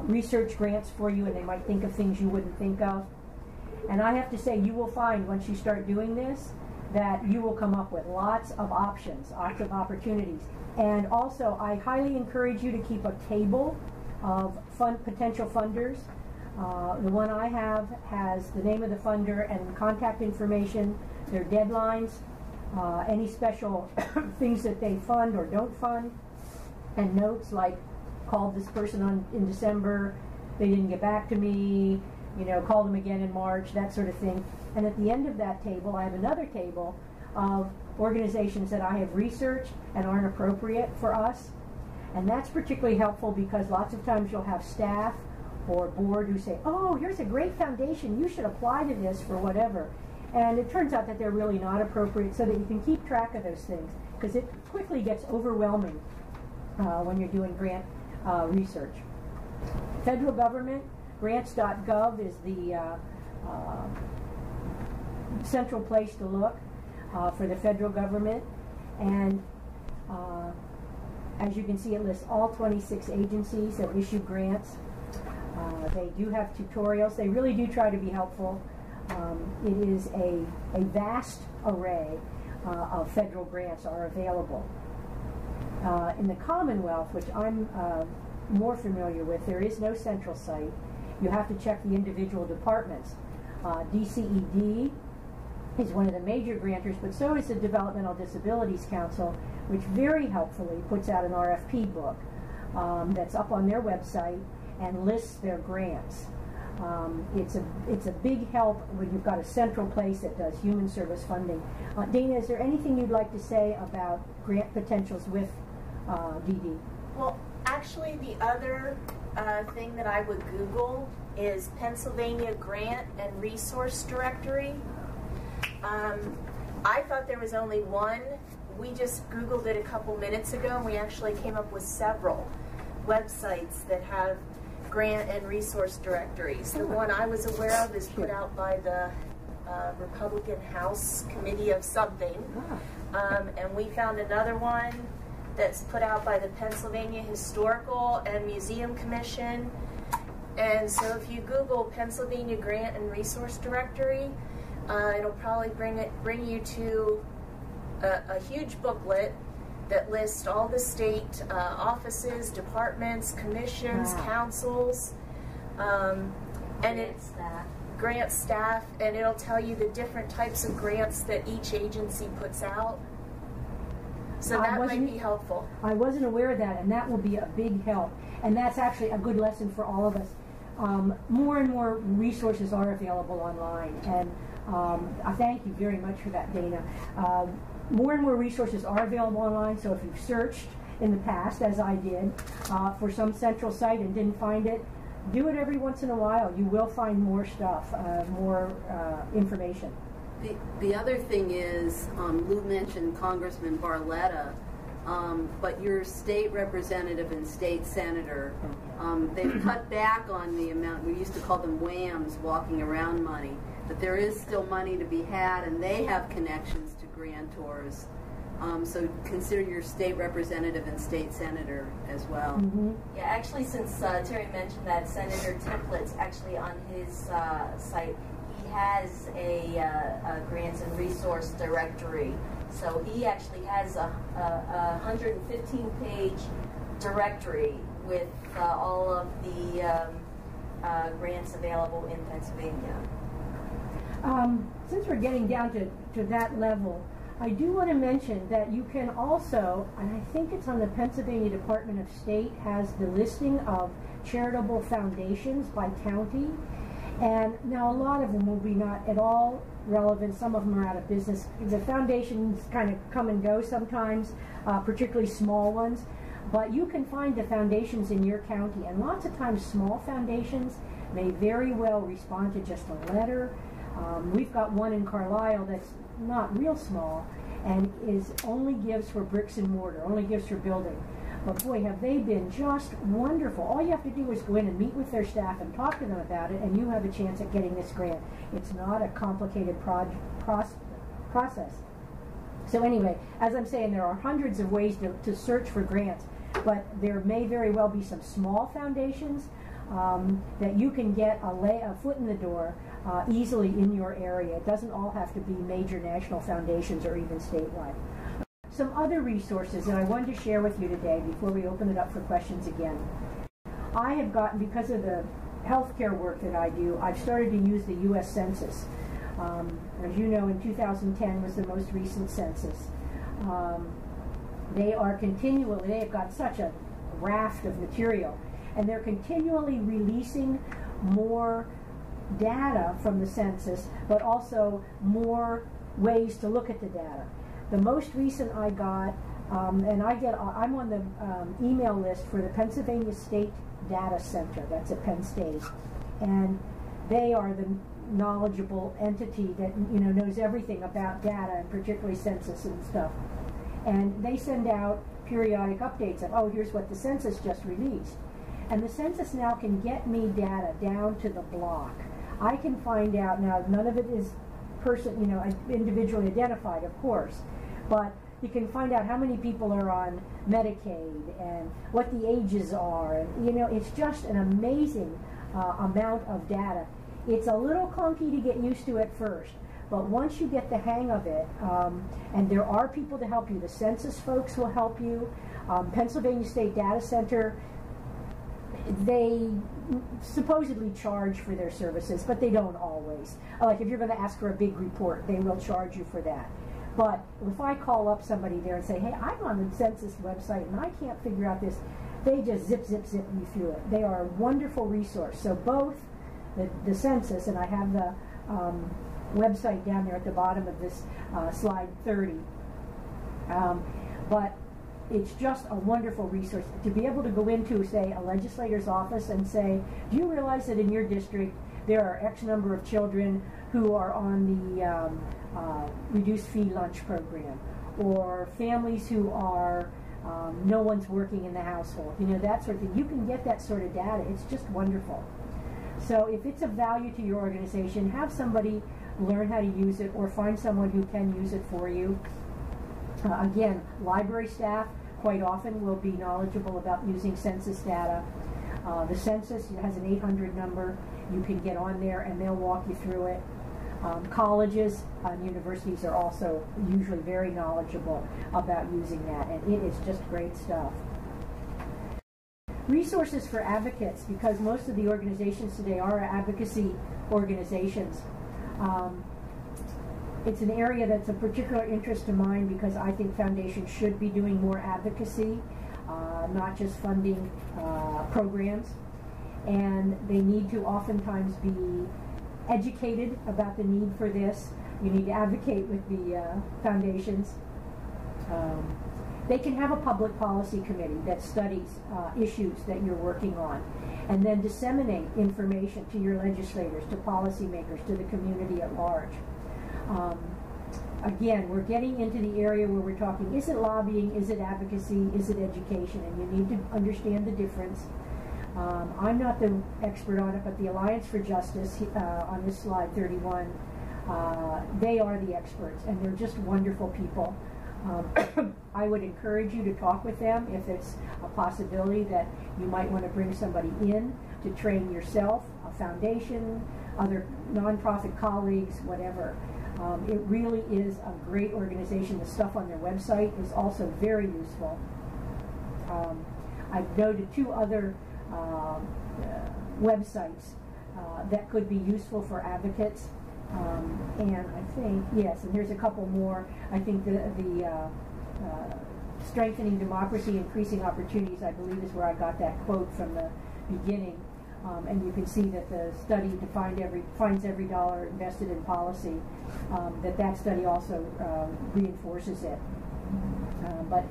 research grants for you, and they might think of things you wouldn't think of. And I have to say, you will find once you start doing this that you will come up with lots of options, lots opportunities. And also, I highly encourage you to keep a table of potential funders. The one I have has the name of the funder and contact information, their deadlines, any special things that they fund or don't fund, and notes like, called this person in December, they didn't get back to me, you know, call them again in March, that sort of thing. And at the end of that table, I have another table of organizations that I have researched and aren't appropriate for us. And that's particularly helpful because lots of times you'll have staff or board who say, oh, here's a great foundation, you should apply to this for whatever. And it turns out that they're really not appropriate, so that you can keep track of those things, because it quickly gets overwhelming when you're doing grant research. Federal government, grants.gov is the central place to look for the federal government. And as you can see, it lists all 26 agencies that issue grants. They do have tutorials. They really do try to be helpful. It is a vast array of federal grants are available. In the Commonwealth, which I'm more familiar with, there is no central site. You have to check the individual departments. DCED is one of the major grantors, but so is the Developmental Disabilities Council, which very helpfully puts out an RFP book that's up on their website and lists their grants. It's a big help when you've got a central place that does human service funding. Dana, is there anything you'd like to say about grant potentials with DD? Well, actually, the other thing that I would Google is Pennsylvania Grant and Resource Directory. I thought there was only one. We just Googled it a couple minutes ago, and we actually came up with several websites that have grant and resource directories. The one I was aware of is put out by the Republican House Committee of something. And we found another one that's put out by the Pennsylvania Historical and Museum Commission. And so if you Google Pennsylvania Grant and Resource Directory, it'll probably bring you to a huge booklet that lists all the state offices, departments, commissions, councils, and it's grant staff, and it'll tell you the different types of grants that each agency puts out. So that might be helpful. I wasn't aware of that, and that will be a big help. And that's actually a good lesson for all of us. More and more resources are available online, and I thank you very much for that, Dana. More and more resources are available online, so if you've searched in the past, as I did, for some central site and didn't find it, do it every once in a while. You will find more stuff, more information. The other thing is, Lou mentioned Congressman Barletta, but your state representative and state senator, they've cut back on the amount, we used to call them WAMs, walking around money, but there is still money to be had, and they have connections to grantors. So consider your state representative and state senator as well. Yeah, actually, since Terry mentioned that, Senator Templett's actually on his site, he has a grants and resource directory. So he actually has a 115-page directory with all of the grants available in Pennsylvania. Since we're getting down to that level, I do want to mention that you can also, and I think it's on the Pennsylvania Department of State, has the listing of charitable foundations by county. And now a lot of them will be not at all relevant. Some of them are out of business. The foundations kind of come and go sometimes, particularly small ones. But you can find the foundations in your county. And lots of times small foundations may very well respond to just a letter. We've got one in Carlisle that's not real small and only gives for bricks and mortar, only gives for building. But boy, have they been just wonderful. All you have to do is go in and meet with their staff and talk to them about it, and you have a chance at getting this grant. It's not a complicated process. So anyway, as I'm saying, there are hundreds of ways to search for grants, but there may very well be some small foundations that you can get a foot in the door easily in your area. It doesn't all have to be major national foundations or even statewide. Some other resources that I wanted to share with you today before we open it up for questions again. I have gotten, because of the healthcare work that I do, I've started to use the U.S. Census. As you know, in 2010 was the most recent census. They have got such a raft of material, and they're continually releasing more data from the census, but also more ways to look at the data. The most recent I got, and I'm on the email list for the Pennsylvania State Data Center. That's at Penn State, and they are the knowledgeable entity that knows everything about data, and particularly census and stuff. And they send out periodic updates of, oh, here's what the census just released. And the census now can get me data down to the block. I can find out now. None of it is individually identified, of course, but you can find out how many people are on Medicaid and what the ages are. And, it's just an amazing amount of data. It's a little clunky to get used to at first, but once you get the hang of it, and there are people to help you, the census folks will help you. Pennsylvania State Data Center, they supposedly charge for their services, but they don't always. Like if you're going to ask for a big report, they will charge you for that. But if I call up somebody there and say, hey, I'm on the census website and I can't figure out this, they just zip me through it. They are a wonderful resource. So both the census, and I have the website down there at the bottom of this slide 30, but it's just a wonderful resource to be able to go into, say, a legislator's office and say, do you realize that in your district there are X number of children who are on the reduced fee lunch program, or families who are no one's working in the household, you know, that sort of thing. You can get that sort of data. It's just wonderful. So if it's of value to your organization, have somebody learn how to use it or find someone who can use it for you. Again, library staff quite often will be knowledgeable about using census data. The census has an 800 number. You can get on there and they'll walk you through it. Colleges and universities are also usually very knowledgeable about using that, and it is just great stuff. Resources for advocates, because most of the organizations today are advocacy organizations. It's an area that's of particular interest to mine because I think foundations should be doing more advocacy, not just funding programs. And they need to oftentimes be educated about the need for this. You need to advocate with the foundations. They can have a public policy committee that studies issues that you're working on and then disseminate information to your legislators, to policymakers, to the community at large. Again, we're getting into the area where we're talking, is it lobbying, is it advocacy, is it education, and you need to understand the difference. I'm not the expert on it, but the Alliance for Justice, on this slide 31, they are the experts, and they're just wonderful people. I would encourage you to talk with them if it's a possibility that you might want to bring somebody in to train yourself, a foundation, other nonprofit colleagues, whatever. It really is a great organization. The stuff on their website is also very useful. I've noted two other websites that could be useful for advocates. And I think, yes, and there's a couple more. I think the Strengthening Democracy, Increasing Opportunities, I believe is where I got that quote from the beginning. And you can see that the study finds every dollar invested in policy, that study also reinforces it. But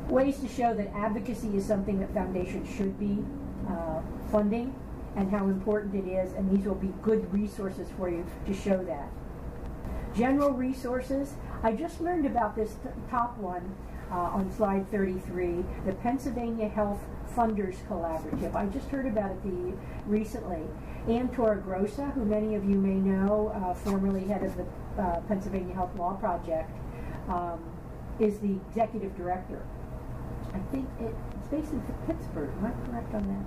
ways to show that advocacy is something that foundations should be funding, and how important it is, and these will be good resources for you to show that. General resources, I just learned about this top one on slide 33, the Pennsylvania Health Funders Collaborative. I just heard about it recently. Ann Torregrossa, who many of you may know, formerly head of the Pennsylvania Health Law Project, is the executive director. I think it's based in Pittsburgh. Am I correct on that?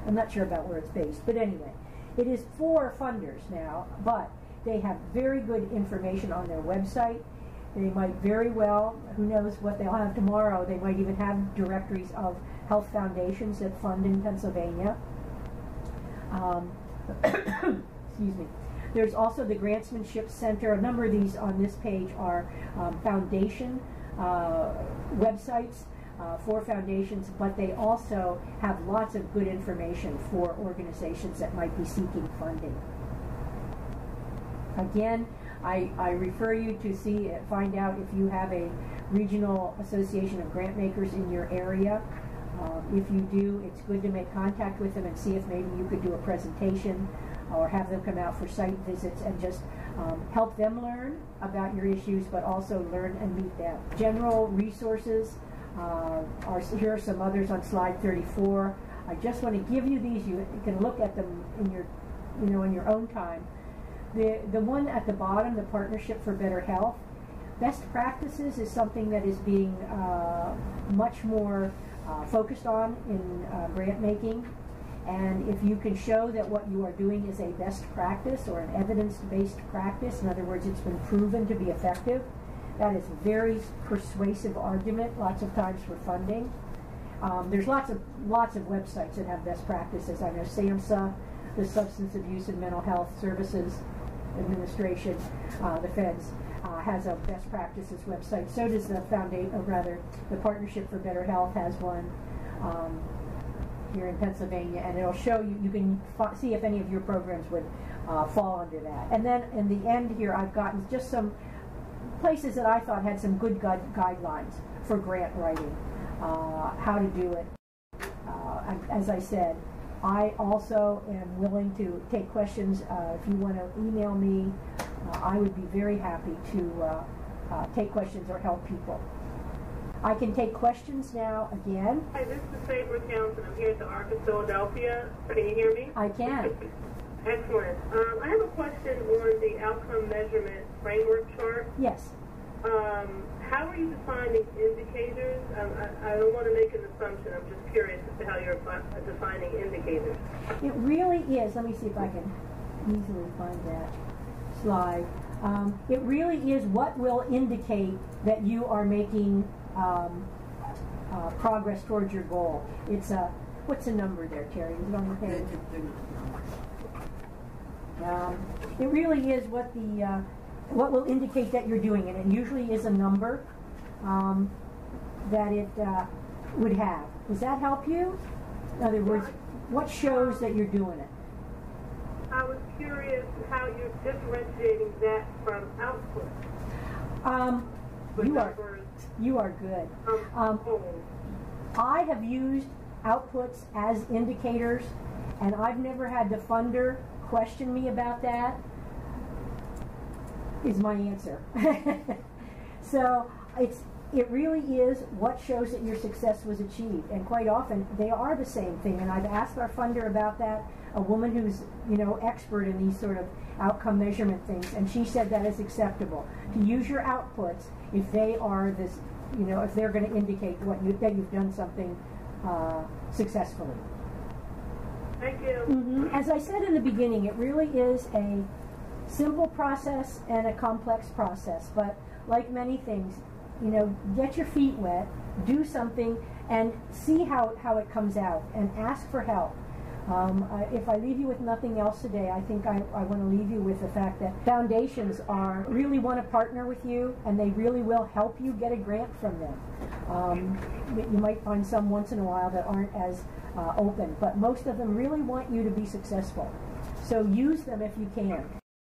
I'm not sure about where it's based, but anyway, it is for funders now, but they have very good information on their website. They might very well, who knows what they'll have tomorrow, they might even have directories of health foundations that fund in Pennsylvania. Excuse me. There's also the Grantsmanship Center. A number of these on this page are foundation websites for foundations, but they also have lots of good information for organizations that might be seeking funding. Again, I refer you to find out if you have a regional association of grant makers in your area. If you do, it's good to make contact with them and see if maybe you could do a presentation or have them come out for site visits and just help them learn about your issues, but also learn and meet them. General resources, here are some others on slide 34. I just want to give you these. You can look at them in your own time. The one at the bottom, the Partnership for Better Health, best practices is something that is being much more focused on in grant making. And if you can show that what you are doing is a best practice or an evidence-based practice, in other words, it's been proven to be effective, that is a very persuasive argument lots of times for funding. There's lots of websites that have best practices. I know SAMHSA, the Substance Abuse and Mental Health Services Administration, the feds, has a best practices website. So does the the Partnership for Better Health has one here in Pennsylvania, and it'll show you. You can see if any of your programs would fall under that. And then in the end here, I've gotten just some places that I thought had some good guidelines for grant writing, how to do it. As I said, I also am willing to take questions. If you want to email me, I would be very happy to take questions or help people. I can take questions now again. Hi, this is Sabre Townsend. I'm here at the Ark of Philadelphia. Can you hear me? I can. Excellent. I have a question on the outcome measurement framework chart. Yes. How are you defining indicators? I don't want to make an assumption. I'm just curious as to how you're defining indicators. It really is. Let me see if I can easily find that slide. It really is what will indicate that you are making progress towards your goal. It's what's the number there, Terry? Is it on the page? It really is what will indicate that you're doing it. It usually is a number that it would have. Does that help you? In other words, what shows that you're doing it? I was curious how you're differentiating that from output. You are good. I have used outputs as indicators, and I've never had the funder question me about that, is my answer. So it really is what shows that your success was achieved, and quite often they are the same thing. And I've asked our funder about that, a woman who's expert in these sort of outcome measurement things, and she said that is acceptable to use your outputs if they are this, if they're going to indicate that you've done something successfully. Thank you. Mm-hmm. As I said in the beginning, it really is a simple process and a complex process, but like many things, get your feet wet, do something, and see how it comes out, and ask for help. If I leave you with nothing else today, I think I want to leave you with the fact that foundations really want to partner with you, and they really will help you get a grant from them. You might find some once in a while that aren't as open, but most of them really want you to be successful. So use them if you can.